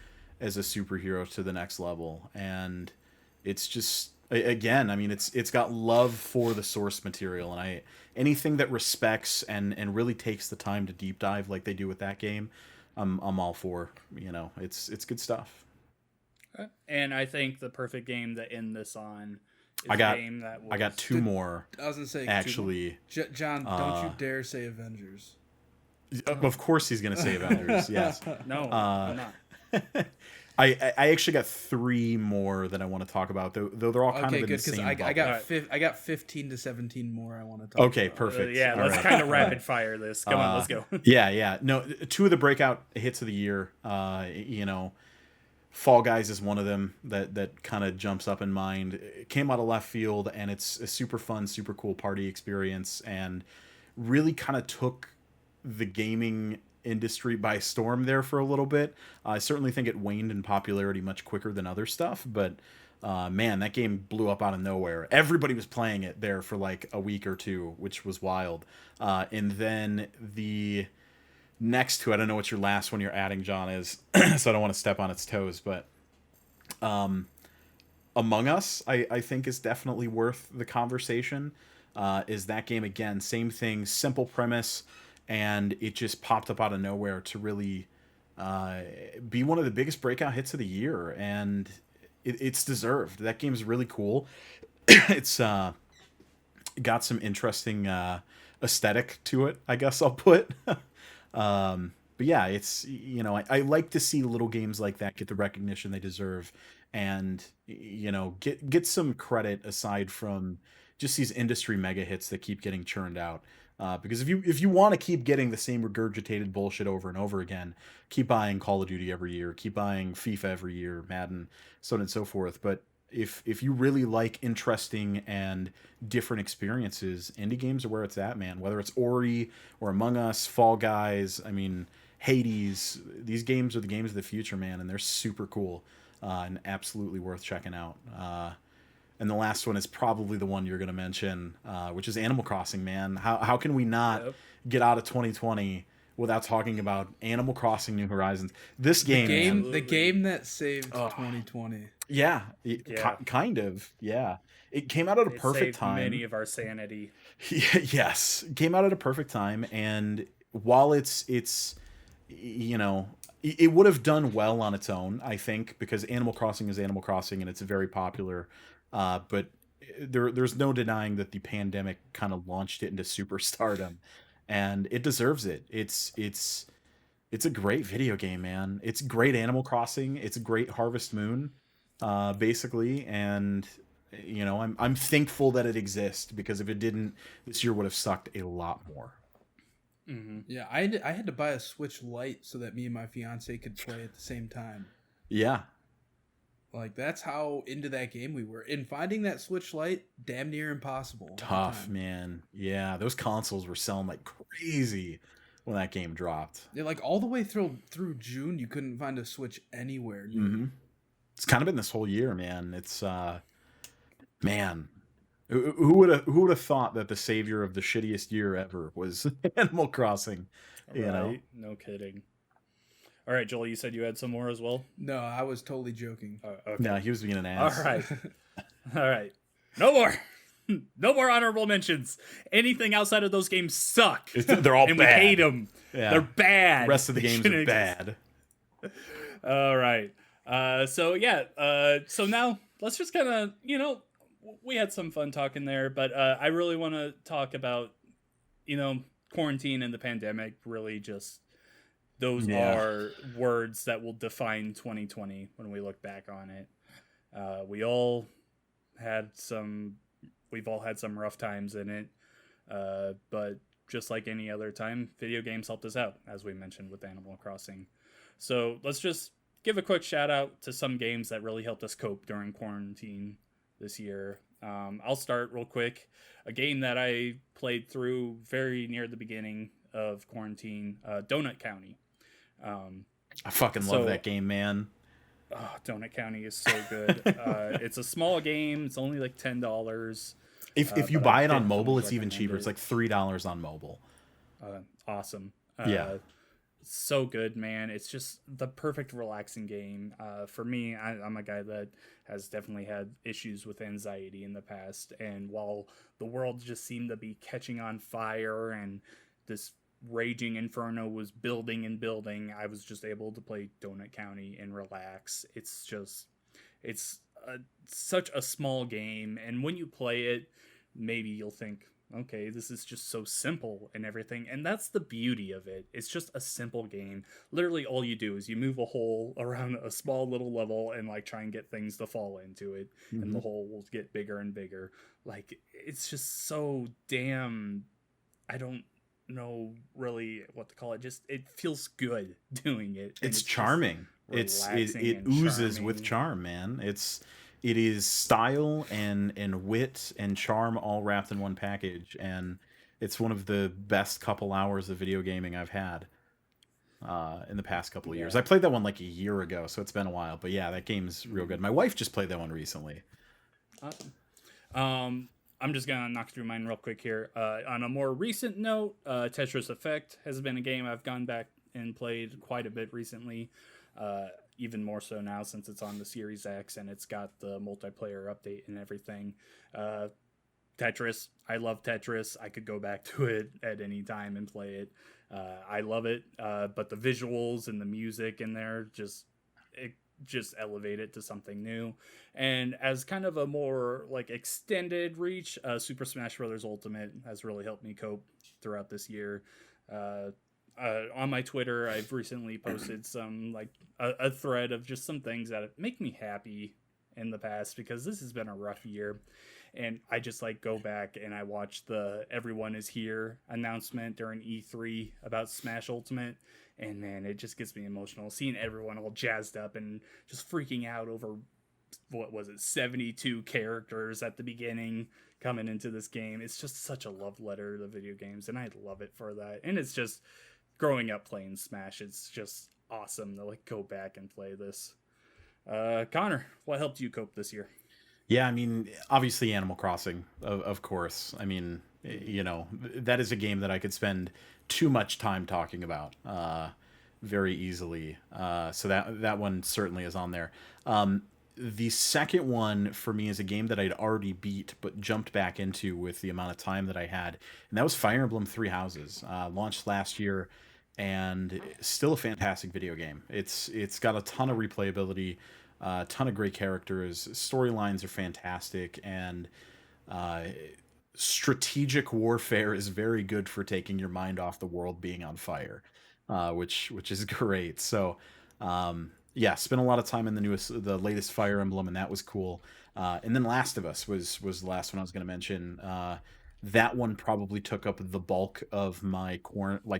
S3: as a superhero to the next level, and it's just again, I mean, it's got love for the source material, and anything that respects and really takes the time to deep dive like they do with that game, I'm all for. It's good stuff.
S1: Okay. And I think the perfect game to end this on is
S3: I got
S1: a game that was...
S3: I got two more
S2: I was gonna say
S3: actually.
S2: John, don't you dare say Avengers.
S3: Of course he's gonna say Avengers. Yes.
S1: No, I'm not.
S3: I actually got three more that I want to talk about, though they're all kind of in the same
S2: I got
S1: bubble.
S2: I got 15 to 17 more I want to talk
S3: Okay,
S2: about.
S3: perfect.
S1: Yeah,
S3: All
S1: let's
S3: right.
S1: kind of rapid fire this. Come on, let's go.
S3: Yeah. No, two of the breakout hits of the year. Fall Guys is one of them that kind of jumps up in mind. It came out of left field, and it's a super fun, super cool party experience, and really kind of took the gaming industry by storm there for a little bit. I certainly think it waned in popularity much quicker than other stuff, but man, that game blew up out of nowhere. Everybody was playing it there for like a week or two, which was wild. And then the next two, I don't know what your last one you're adding, John, is, so I don't want to step on its toes, but Among Us, I think is definitely worth the conversation. Is that game, again, same thing, simple premise, and it just popped up out of nowhere to really be one of the biggest breakout hits of the year, and it's deserved. That game's really cool. It's got some interesting aesthetic to it, I guess I'll put. But yeah, it's I like to see little games like that get the recognition they deserve, and get some credit aside from just these industry mega hits that keep getting churned out. Because if you want to keep getting the same regurgitated bullshit over and over again, keep buying Call of Duty every year, keep buying FIFA every year, Madden, so on and so forth. But if you really like interesting and different experiences, indie games are where it's at, man. Whether it's Ori or Among Us, Fall Guys, I mean, Hades, these games are the games of the future, man, and they're super cool and absolutely worth checking out. And the last one is probably the one you're going to mention, which is Animal Crossing, man. How can we not get out of 2020 without talking about Animal Crossing New Horizons. This game,
S2: the game,
S3: man,
S2: the game that saved
S3: Oh.
S2: 2020.
S3: yeah,
S1: Yeah.
S3: kind of, yeah. It came out at a
S1: It
S3: perfect
S1: saved
S3: time.
S1: many of our sanity.
S3: Yes, it came out at a perfect time, and while it's you know it would have done well on its own, I think, because Animal Crossing is Animal Crossing and it's very popular. But there's no denying that the pandemic kind of launched it into superstardom, and it deserves it. It's a great video game, man. It's great Animal Crossing. It's a great Harvest Moon, basically, and I'm thankful that it exists, because if it didn't, this year would have sucked a lot more.
S1: Mm-hmm.
S2: Yeah, I had to buy a Switch Lite so that me and my fiance could play at the same time.
S3: Yeah,
S2: Like, that's how into that game we were. And finding that Switch Lite, damn near impossible. at the
S3: tough,
S2: time.
S3: man. Yeah, those consoles were selling like crazy when that game dropped.
S2: Yeah, like all the way through June, you couldn't find a Switch anywhere. Dude.
S3: Mm-hmm. It's kind of been this whole year, man. It's man, who would have thought that the savior of the shittiest year ever was Animal Crossing? You know?
S1: Right? No kidding. All right, Joel, you said you had some more as well?
S2: No, I was totally joking.
S1: Okay.
S3: No, he was being an
S1: All
S3: ass.
S1: right. All right. No more. No more honorable mentions. Anything outside of those games suck.
S3: They're all
S1: and
S3: bad.
S1: we hate them.
S3: Yeah.
S1: They're bad.
S3: The rest of the
S1: They
S3: games
S1: shouldn't
S3: are
S1: exist.
S3: bad.
S1: All right. So now let's just kind of, we had some fun talking there, but I really want to talk about, quarantine and the pandemic. Really just, those
S3: Yeah.
S1: are words that will define 2020 when we look back on it. We've all had some rough times in it. But just like any other time, video games helped us out, as we mentioned with Animal Crossing. So let's just give a quick shout out to some games that really helped us cope during quarantine this year. I'll start real quick. A game that I played through very near the beginning of quarantine, Donut County.
S3: I fucking love that game, man.
S1: Oh, Donut County is so good. It's a small game. It's only like $10.
S3: If you
S1: but
S3: buy
S1: I
S3: it on
S1: definitely
S3: mobile, it's even
S1: recommend
S3: cheaper.
S1: it.
S3: It's like $3 on mobile.
S1: Awesome.
S3: Yeah.
S1: So good, man. It's just the perfect relaxing game. For me, I'm a guy that has definitely had issues with anxiety in the past. And while the world just seemed to be catching on fire and this raging inferno was building and building, I was just able to play Donut County and relax. It's such a small game. And when you play it, maybe you'll think, okay, this is just so simple and everything. And that's the beauty of it. It's just a simple game. Literally all you do is you move a hole around a small little level and like try and get things to fall into it.
S3: Mm-hmm.
S1: And the hole will get bigger and bigger. Like, it's just so damn, I don't know really what to call it. Just, it feels good doing it. And
S3: It's charming. It
S1: relaxing and
S3: oozes
S1: charming.
S3: with charm, man. It is style and wit and charm all wrapped in one package, and it's one of the best couple hours of video gaming I've had in the past couple of years. I played that one like a year ago, so it's been a while. But yeah, that game's real good. My wife just played that one recently.
S1: Awesome. I'm just gonna knock through mine real quick here. On a more recent note, Tetris Effect has been a game I've gone back and played quite a bit recently. Even more so now since it's on the Series X and it's got the multiplayer update and everything. Tetris, I love Tetris. I could go back to it at any time and play it. I love it. But the visuals and the music in there just elevate it to something new. And as kind of a more like extended reach, Super Smash Bros. Ultimate has really helped me cope throughout this year. On my Twitter, I've recently posted some like a thread of just some things that make me happy in the past, because this has been a rough year. And I just like go back and I watch the Everyone Is Here announcement during E3 about Smash Ultimate. And man, it just gets me emotional seeing everyone all jazzed up and just freaking out over, what was it, 72 characters at the beginning coming into this game. It's just such a love letter to video games, and I love it for that. And it's just growing up playing Smash, it's just awesome to like go back and play this. Connor, what helped you cope this year?
S3: Yeah, I mean, obviously Animal Crossing, of course. I mean, that is a game that I could spend too much time talking about very easily. So that one certainly is on there. The second one for me is a game that I'd already beat but jumped back into with the amount of time that I had, and that was Fire Emblem Three Houses. Launched last year, and still a fantastic video game. It's got a ton of replayability, a ton of great characters, storylines are fantastic, and uh, strategic warfare is very good for taking your mind off the world being on fire, which is great. So, yeah, spent a lot of time in the latest Fire Emblem, and that was cool. And then Last of Us was the last one I was going to mention. That one probably took up the bulk of my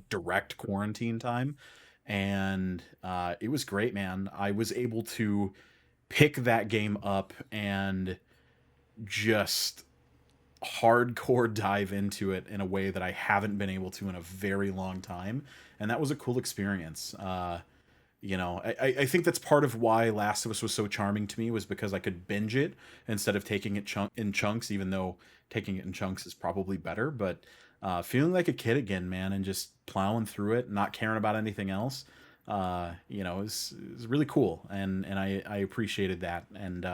S3: direct quarantine time, and it was great, man. I was able to pick that game up and just hardcore dive into it in a way that I haven't been able to in a very long time, and that was a cool experience. I think that's part of why Last of Us was so charming to me, was because I could binge it instead of taking it in chunks, even though taking it in chunks is probably better. But feeling like a kid again, man, and just plowing through it, not caring about anything else, is really cool, and I appreciated that, and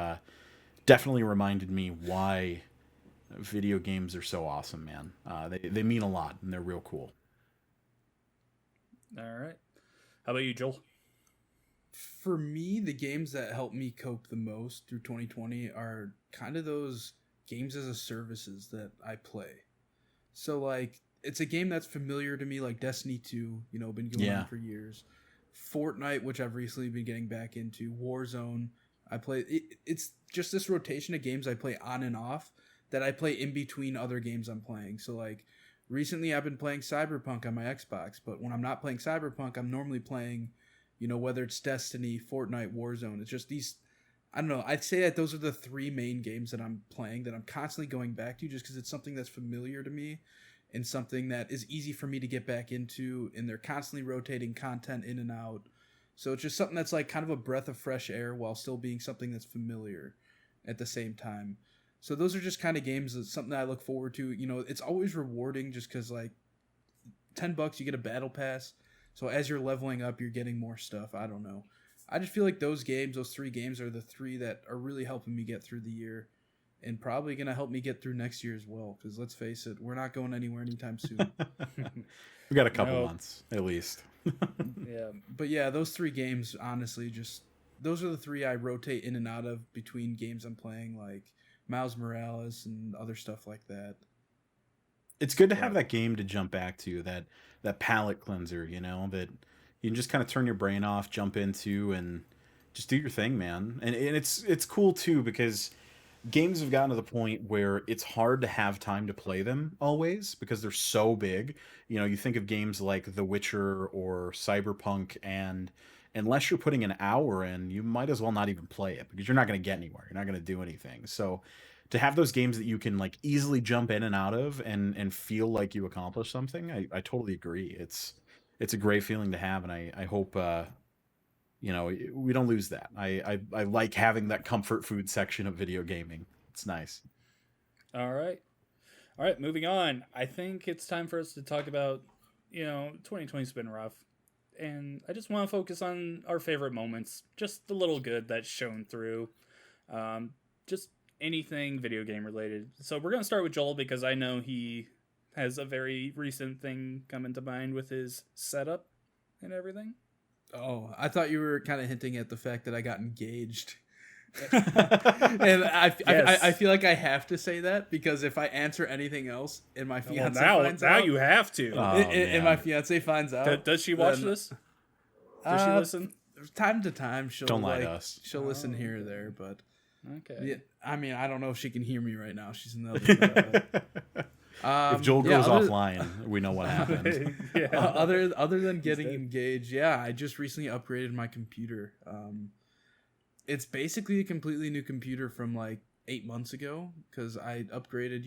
S3: definitely reminded me why video games are so awesome, man. They mean a lot, and they're real cool.
S1: All right. How about you, Joel?
S2: For me, the games that help me cope the most through 2020 are kind of those games as a services that I play. So like, it's a game that's familiar to me, like Destiny 2, been going on for years. Fortnite, which I've recently been getting back into. Warzone. I play it's just this rotation of games I play on and off that I play in between other games I'm playing. So like, recently I've been playing Cyberpunk on my Xbox, but when I'm not playing Cyberpunk, I'm normally playing, whether it's Destiny, Fortnite, Warzone. It's just these, I don't know, I'd say that those are the three main games that I'm playing that I'm constantly going back to, just because it's something that's familiar to me and something that is easy for me to get back into, and they're constantly rotating content in and out. So it's just something that's like kind of a breath of fresh air while still being something that's familiar at the same time. So those are just kind of games that's something that I look forward to. It's always rewarding just because like $10 you get a battle pass. So as you're leveling up, you're getting more stuff. I don't know. I just feel like those three games are the three that are really helping me get through the year, and probably going to help me get through next year as well. Because let's face it, we're not going anywhere anytime soon.
S3: We got a couple months at least.
S2: Yeah. But yeah, those three games, honestly, those are the three I rotate in and out of between games I'm playing, like Miles Morales and other stuff like that.
S3: It's good to have that game to jump back to, that palate cleanser, that you can just kind of turn your brain off, jump into, and just do your thing, man. And it's cool too, because games have gotten to the point where it's hard to have time to play them always because they're so big. You think of games like The Witcher or Cyberpunk, and unless you're putting an hour in, you might as well not even play it because you're not going to get anywhere. You're not going to do anything. So to have those games that you can like easily jump in and out of and feel like you accomplished something, I totally agree. It's a great feeling to have, and I hope we don't lose that. I like having that comfort food section of video gaming. It's nice.
S1: All right, moving on. I think it's time for us to talk about 2020's been rough, and I just want to focus on our favorite moments, just the little good that's shown through, just anything video game related. So we're gonna start with Joel because I know he has a very recent thing coming to mind with his setup and everything.
S2: Oh, I thought you were kind of hinting at the fact that I got engaged. And I feel like I have to say that because if I answer anything else and my fiance finds out,
S1: you have to.
S2: And my fiance finds out.
S1: Does she watch this? Does she listen?
S2: Time to time, she'll
S3: Don't lie to us.
S2: She'll listen here or there, but
S1: okay.
S2: Yeah, I mean, I don't know if she can hear me right now. She's in the other.
S3: If Joel goes offline, we know what happened.
S2: Other than getting engaged, I just recently upgraded my computer. It's basically a completely new computer from like 8 months ago because I upgraded.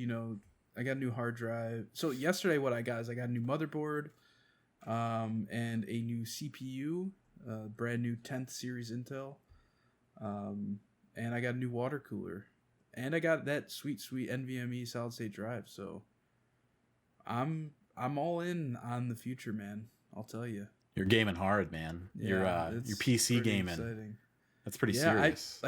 S2: I got a new hard drive. So yesterday, what I got is I got a new motherboard, and a new CPU, brand new 10th series Intel, and I got a new water cooler, and I got that sweet NVMe solid state drive. So I'm all in on the future, man. I'll tell you.
S3: You're gaming hard, man.
S2: Yeah,
S3: You're
S2: it's
S3: PC
S2: pretty
S3: gaming.
S2: exciting.
S3: That's pretty
S2: Yeah,
S3: serious.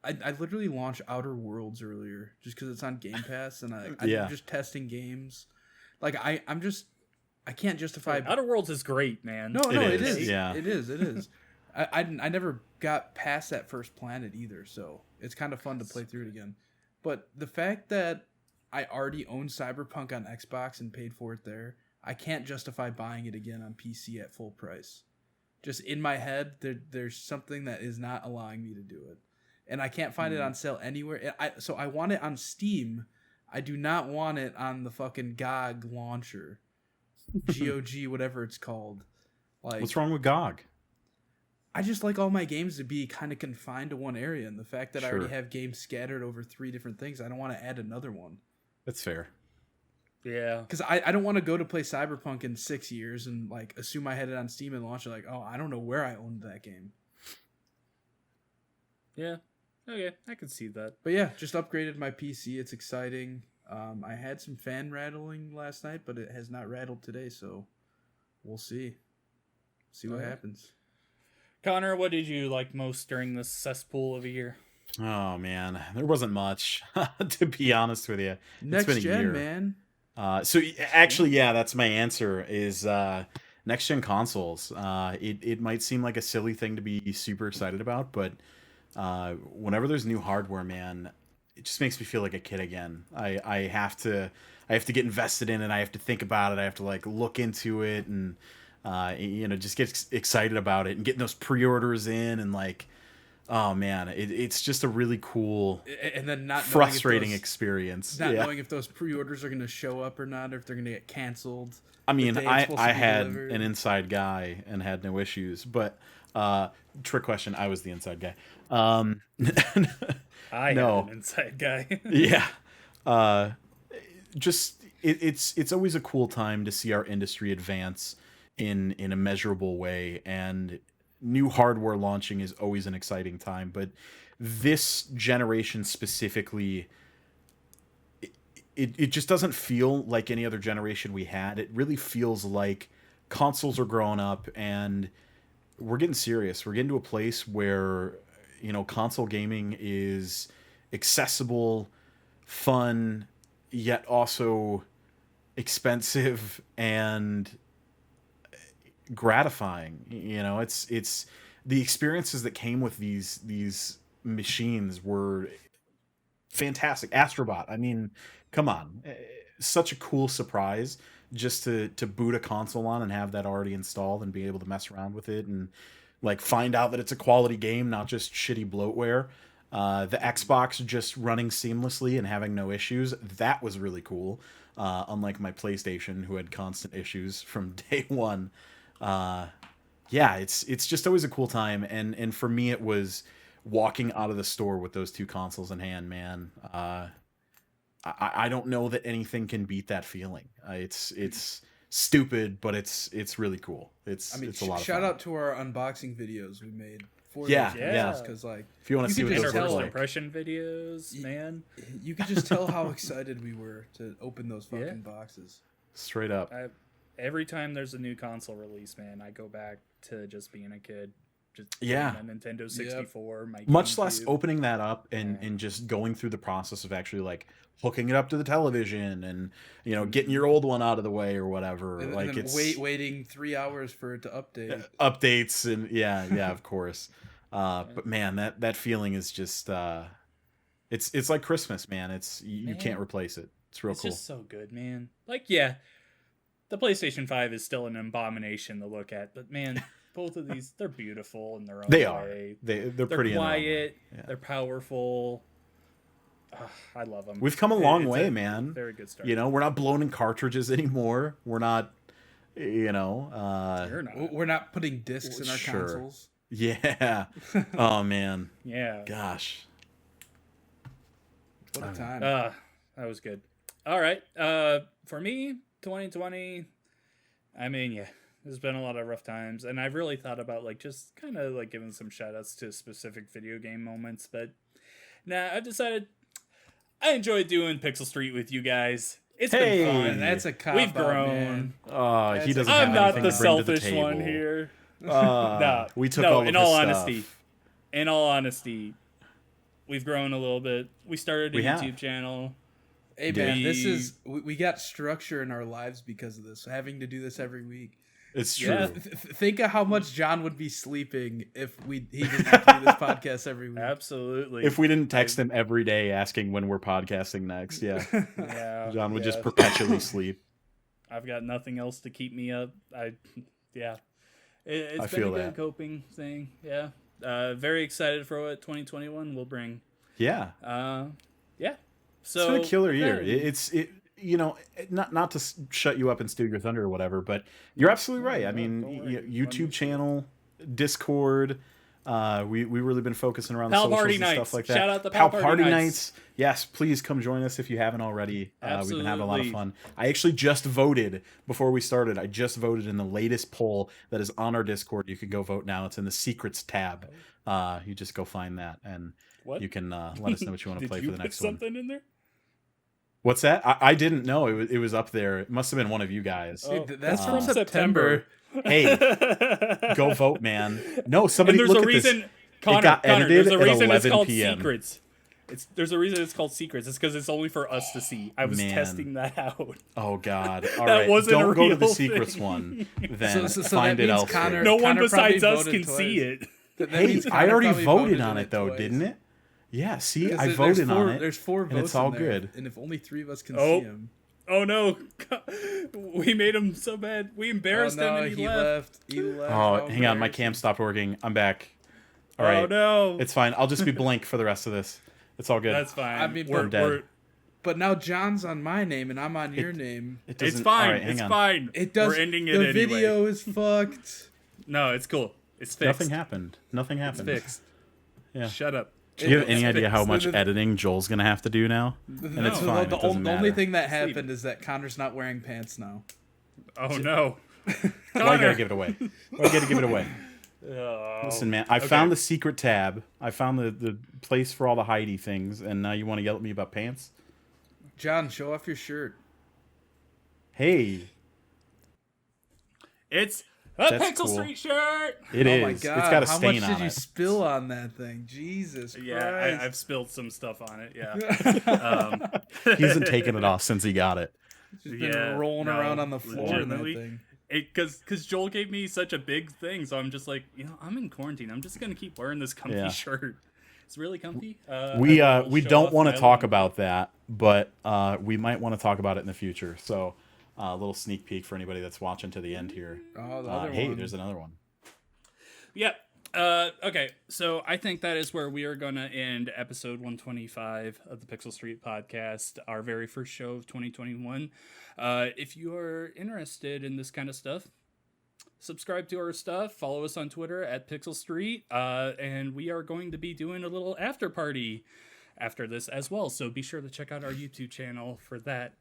S2: I literally launched Outer Worlds earlier just because it's on Game Pass, and I'm just testing games. Like I can't justify.
S1: Outer Worlds is great, man.
S2: No,
S3: It
S2: it
S3: is,
S2: is.
S3: yeah.
S2: It is. I never got past that first planet either, so it's kind of fun to play through it again. But the fact that I already own Cyberpunk on Xbox and paid for it there, I can't justify buying it again on PC at full price. Just in my head, there's something that is not allowing me to do it, and I can't find it on sale anywhere. So I want it on Steam. I do not want it on the fucking GOG launcher, GOG, whatever it's called. Like,
S3: What's wrong with GOG?
S2: I just like all my games to be kind of confined to one area, and the fact that I
S3: Sure.
S2: already have games scattered over 3 different things, I don't want to add another one.
S3: That's fair.
S1: Yeah.
S2: Because I don't want to go to play Cyberpunk in 6 years and like assume I had it on Steam and launch it like, oh, I don't know where I owned that game.
S1: Yeah. Okay, I can see that.
S2: But yeah, just upgraded my PC. It's exciting. I had some fan rattling last night, but it has not rattled today, so we'll see. See what
S1: Okay.
S2: happens.
S1: Connor, what did you like most during this cesspool of a year?
S3: Oh man, there wasn't much to be honest with you.
S2: Next
S3: been a
S2: gen,
S3: year.
S2: man.
S3: Actually, yeah, that's my answer. Is next gen consoles. It might seem like a silly thing to be super excited about, but whenever there's new hardware, man, it just makes me feel like a kid again. I have to get invested in it. I have to think about it. I have to like look into it and just get excited about it and getting those pre-orders in and like, oh man, it's just a really cool
S2: And then not
S3: frustrating
S2: knowing if
S3: experience.
S2: not
S3: Yeah.
S2: knowing if those pre-orders are going to show up or not, or if they're going to get canceled.
S3: I mean,
S2: the day it's
S3: I
S2: supposed to be
S3: had
S2: delivered.
S3: an inside guy and had no issues, but trick question, I was the inside guy.
S1: I
S3: No.
S1: am an inside guy.
S3: Yeah. It's always a cool time to see our industry advance in a measurable way, and new hardware launching is always an exciting time, but this generation specifically, it just doesn't feel like any other generation we had. It really feels like consoles are growing up and we're getting serious. We're getting to a place where, console gaming is accessible, fun, yet also expensive and gratifying. It's the experiences that came with these machines were fantastic. Astrobot, I mean, come on, such a cool surprise just to boot a console on and have that already installed and be able to mess around with it and like find out that it's a quality game, not just shitty bloatware. The Xbox just running seamlessly and having no issues, that was really cool. Unlike my PlayStation, who had constant issues from day one. Yeah, it's just always a cool time, and for me it was walking out of the store with those two consoles in hand, man. I don't know that anything can beat that feeling. It's stupid, but it's really cool. It's a lot of
S2: shout
S3: fun.
S2: out to our unboxing videos we made for
S3: Yeah,
S2: those
S1: yeah.
S2: because like
S3: If you want to
S2: You
S3: see
S2: can
S3: what
S2: just
S3: those
S1: Our
S3: look
S1: first
S3: like.
S1: impression videos, man.
S2: you could just tell how excited we were to open those fucking
S1: Yeah.
S2: boxes.
S3: Straight up.
S1: Every time there's a new console release, man, I go back to just being a kid. Just
S3: Yeah.
S1: playing a Nintendo 64, my
S3: Much less
S1: GameCube.
S3: opening that up and
S1: Yeah.
S3: and just going through the process of actually like hooking it up to the television and getting your old one out of the way or whatever.
S2: And,
S3: like
S2: and then
S3: it's
S2: waiting 3 hours for it to update.
S3: updates and yeah, of course. But man, that feeling is just it's like Christmas, man. It's you
S1: Man.
S3: can't replace it. It's real
S1: It's
S3: cool.
S1: just so good, man. Like, yeah, the PlayStation 5 is still an abomination to look at, but man, both of these, they're beautiful in their own
S3: They are.
S1: way.
S3: They're
S1: They're
S3: pretty in their own way.
S1: quiet.
S3: Yeah.
S1: They're powerful. I love them.
S3: We've come a long
S1: It's
S3: way,
S1: a
S3: man.
S1: Very good start.
S3: We're not blown in cartridges anymore. We're not
S1: You're not.
S2: We're not putting discs in our
S3: Sure.
S2: consoles.
S3: yeah. Oh man.
S1: Yeah.
S3: Gosh.
S2: What a time.
S1: That was good. All right. For me, 2020, I mean, yeah, there's been a lot of rough times, and I've really thought about like just kind of like giving some shout outs to specific video game moments, but nah, I've decided I enjoy doing Pixel Street with you guys. It's
S3: Hey,
S1: been fun.
S2: That's a cop
S1: We've
S2: out,
S1: grown.
S2: man.
S3: He doesn't
S1: I'm
S3: have
S1: not
S3: anything
S1: the
S3: to bring to the
S1: selfish one
S3: table.
S1: here. No,
S3: We took
S1: no.
S3: all of
S1: In
S3: his
S1: all
S3: stuff.
S1: honesty, in all honesty, we've grown a little bit. We started a
S3: We have.
S1: YouTube channel.
S2: Hey man, this is we got structure in our lives because of this. Having to do this every week.
S3: It's true.
S1: Yeah.
S2: Think of how much John would be sleeping if he didn't have to do this podcast every week.
S1: Absolutely.
S3: If we didn't text him every day asking when we're podcasting next, yeah,
S1: Yeah,
S3: John would just
S1: yeah.
S3: perpetually sleep.
S1: I've got nothing else to keep me up. It's
S3: I
S1: been
S3: feel
S1: a good
S3: that.
S1: coping thing. Yeah. Very excited for what 2021 will bring.
S3: Yeah,
S1: Yeah.
S3: it's
S1: So
S3: been a killer year.
S1: then-
S3: Not to shut you up and steal your thunder or whatever, but you're absolutely right. I
S1: No,
S3: mean,
S1: don't worry.
S3: YouTube channel, Discord. We really been focusing around
S1: Pal
S3: socials
S1: Party
S3: and
S1: Nights.
S3: stuff like that.
S1: Shout out to Pal Party
S3: Nights. Yes, please come join us if you haven't already. We've been having a lot of
S1: Absolutely.
S3: fun. I actually just voted before we started. I just voted in the latest poll that is on our Discord. You can go vote now. It's in the secrets tab. You just go find that and
S1: What?
S3: you can let us know what you want to
S1: Did
S3: play
S1: you
S3: for the
S1: put
S3: next one.
S1: something in there?
S3: What's that? I didn't know it was up there. It must have been one of you guys.
S2: Dude, that's
S3: from
S2: from September.
S3: Hey, go vote, man. No, somebody
S1: And there's
S3: look
S1: a
S3: at this.
S1: reason. Connor,
S3: got
S1: Connor,
S3: edited
S1: there's a
S3: at
S1: reason it's
S3: 11
S1: called
S3: p.m..
S1: secrets. There's a reason it's called secrets. It's because it's only for us to see. I was
S3: Man.
S1: testing that out.
S3: Oh God! All
S1: That
S3: right,
S1: wasn't a
S3: don't go to the
S1: real
S3: secrets
S1: thing.
S3: one. Then
S2: So
S3: find
S2: that
S3: it
S2: means
S3: elsewhere.
S2: Connor-
S1: No one
S2: Connor probably
S1: besides us
S2: voted
S1: can
S2: twice.
S1: see it.
S2: That
S3: Hey,
S2: means
S3: I
S2: Connor
S3: already
S2: probably
S3: voted on
S2: in
S3: it though,
S2: twice.
S3: didn't it? Yeah. See,
S2: Because
S3: I
S2: there's
S3: voted
S2: four-
S3: on it.
S2: There's 4
S3: and
S2: votes
S3: it's all
S2: in there,
S3: good.
S2: and if only 3 of us can
S1: Oh.
S2: see him.
S1: Oh no, we made him so bad. We embarrassed him and he left.
S2: He left.
S3: Oh, hang on, my
S2: embarrassing.
S3: cam stopped working. I'm back. All right,
S1: Oh no,
S3: it's fine. I'll just be blank for the rest of this. It's all good.
S1: that's fine.
S2: I mean,
S1: we're
S2: but-
S3: dead.
S2: But now John's on my name and I'm on your name.
S3: It
S1: It's
S3: doesn't-
S1: fine.
S3: all right, hang
S1: It's
S3: on.
S1: fine.
S2: It does.
S1: We're ending it
S2: the
S1: anyway.
S2: video is fucked.
S1: No, it's cool. It's fixed.
S3: Nothing happened. Nothing
S1: It's
S3: happened.
S1: fixed.
S3: Yeah.
S1: Shut up.
S3: Do you have any
S2: It's
S3: idea how
S2: fixed.
S3: much
S2: The-
S3: editing Joel's gonna have to do now? And it's
S1: No.
S3: fine.
S2: The
S3: It doesn't
S2: the only
S3: matter.
S2: thing that
S1: Sleep.
S2: happened is that Connor's not wearing pants now.
S1: Oh no.
S3: Why you
S1: Connor.
S3: gotta give it away? Why you gotta give it away?
S1: Oh.
S3: Listen, man, I found the secret tab. I found the place for all the hidey things, and now you want to yell at me about pants?
S2: John, show off your shirt.
S3: Hey,
S1: It's a
S3: That's
S1: Pixel
S3: cool.
S1: Street shirt.
S3: it is.
S2: Oh my god!
S3: It's got a
S2: How
S3: stain
S2: much
S3: on
S2: did you
S3: it.
S2: spill on that thing? Jesus
S1: Yeah,
S2: Christ!
S1: I've spilled some stuff on it. Yeah.
S3: He hasn't taken it off since he got it.
S2: Just been
S1: Yeah,
S2: rolling
S1: no,
S2: around on the floor in that
S1: legitimately.
S2: thing.
S1: Because Joel gave me such a big thing, so I'm just like, I'm in quarantine. I'm just gonna keep wearing this comfy
S3: Yeah.
S1: shirt. It's really comfy.
S3: We
S1: I will
S3: we
S1: show
S3: don't
S1: off
S3: want to
S1: my
S3: talk
S1: little-
S3: about that, but we might want to talk about it in the future. So a little sneak peek for anybody that's watching to the end here.
S2: Oh, the other
S3: Hey,
S2: one.
S3: there's another one.
S1: Yeah. Okay. So I think that is where we are gonna end episode 125 of the Pixel Street podcast, our very first show of 2021. If you are interested in this kind of stuff, subscribe to our stuff. Follow us on Twitter at Pixel Street, and we are going to be doing a little after party after this as well. So be sure to check out our YouTube channel for that.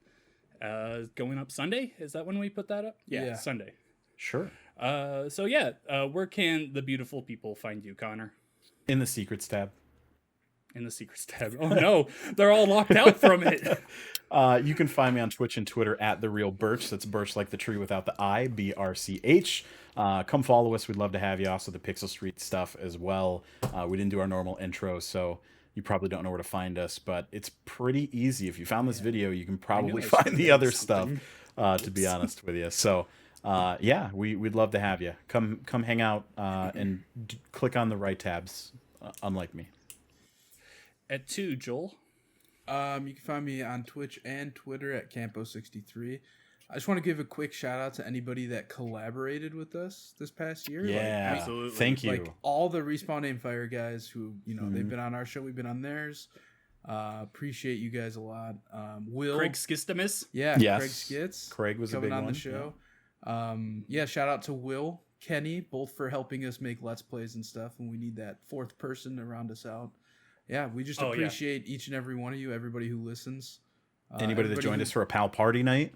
S1: Going up Sunday. Is that when we put that up?
S2: Yeah.
S1: Sunday.
S3: Sure.
S1: So yeah, where can the beautiful people find you, Connor?
S3: In the secrets tab.
S1: In the secrets tab. Oh no, they're all locked out from it.
S3: You can find me on Twitch and Twitter at The Real Birch. That's Birch like the tree without the I, BRCH. Come follow us. We'd love to have you. Also, the Pixel Street stuff as well. We didn't do our normal intro, so you probably don't know where to find us, but it's pretty easy. If you found this video, you can probably
S1: I
S3: find
S1: should
S3: the
S1: have
S3: other
S1: something.
S3: stuff, to be honest with you. So, yeah, we'd love to have you. Come hang out and click on the right tabs, unlike me.
S1: At 2, Joel.
S2: You can find me on Twitch and Twitter at Campo63. I just want to give a quick shout out to anybody that collaborated with us this past year.
S3: Yeah,
S1: absolutely.
S3: thank you.
S2: Like all the Respawn Aim Fire guys who, they've been on our show, we've been on theirs. Appreciate you guys a lot. Will,
S1: Craig Skistamus.
S2: yeah,
S3: Yes.
S2: Craig Skits,
S3: Craig was a
S2: coming
S3: big
S2: on
S3: one.
S2: the show. Yeah, shout out to Will, Kenny, both for helping us make Let's Plays and stuff, and we need that 4th person to round us out. Yeah, we just
S1: Oh, yeah.
S2: appreciate each and every one of you, everybody who listens.
S3: Anybody that
S2: everybody
S3: joined
S2: who-
S3: us for a pal party night?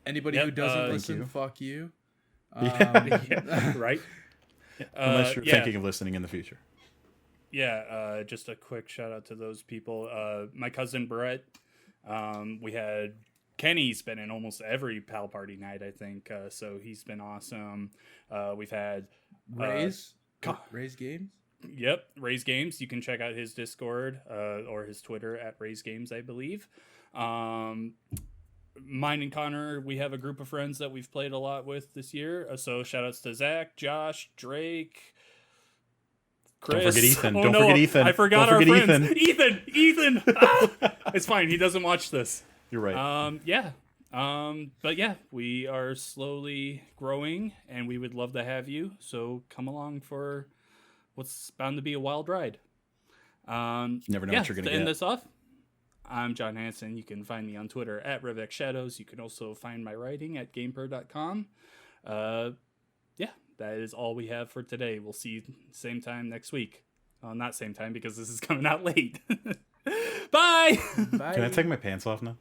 S2: Anybody
S1: Yep,
S2: who doesn't
S1: thank
S2: listen,
S3: you.
S2: fuck you.
S1: Yeah, right.
S3: Unless you're
S1: yeah.
S3: thinking of listening in the future.
S1: Yeah, just a quick shout out to those people. My cousin Brett. We had Kenny's been in almost every Pal Party night, I think. So he's been awesome. We've had
S2: Ray's Games.
S1: Yep, Ray's Games. You can check out his Discord or his Twitter at Ray's Games, I believe. Mine and Connor, we have a group of friends that we've played a lot with this year. So shout outs to Zach, Josh, Drake, Chris.
S3: Don't forget Ethan.
S1: Oh,
S3: Don't
S1: no,
S3: forget Ethan.
S1: I forgot
S3: Don't
S1: our
S3: forget
S1: friends.
S3: Ethan.
S1: Ethan. Ah! It's fine. He doesn't watch this.
S3: You're right.
S1: Yeah. But yeah, we are slowly growing, and we would love to have you. So come along for what's bound to be a wild ride.
S3: Never know what you're gonna
S1: to
S3: get.
S1: end this off, I'm John Hansen. You can find me on Twitter at RevXShadows. You can also find my writing at GamePro.com. Yeah, that is all we have for today. We'll see you same time next week. Well, not same time because this is coming out late. Bye!
S2: Bye.
S3: Can I take my pants off now?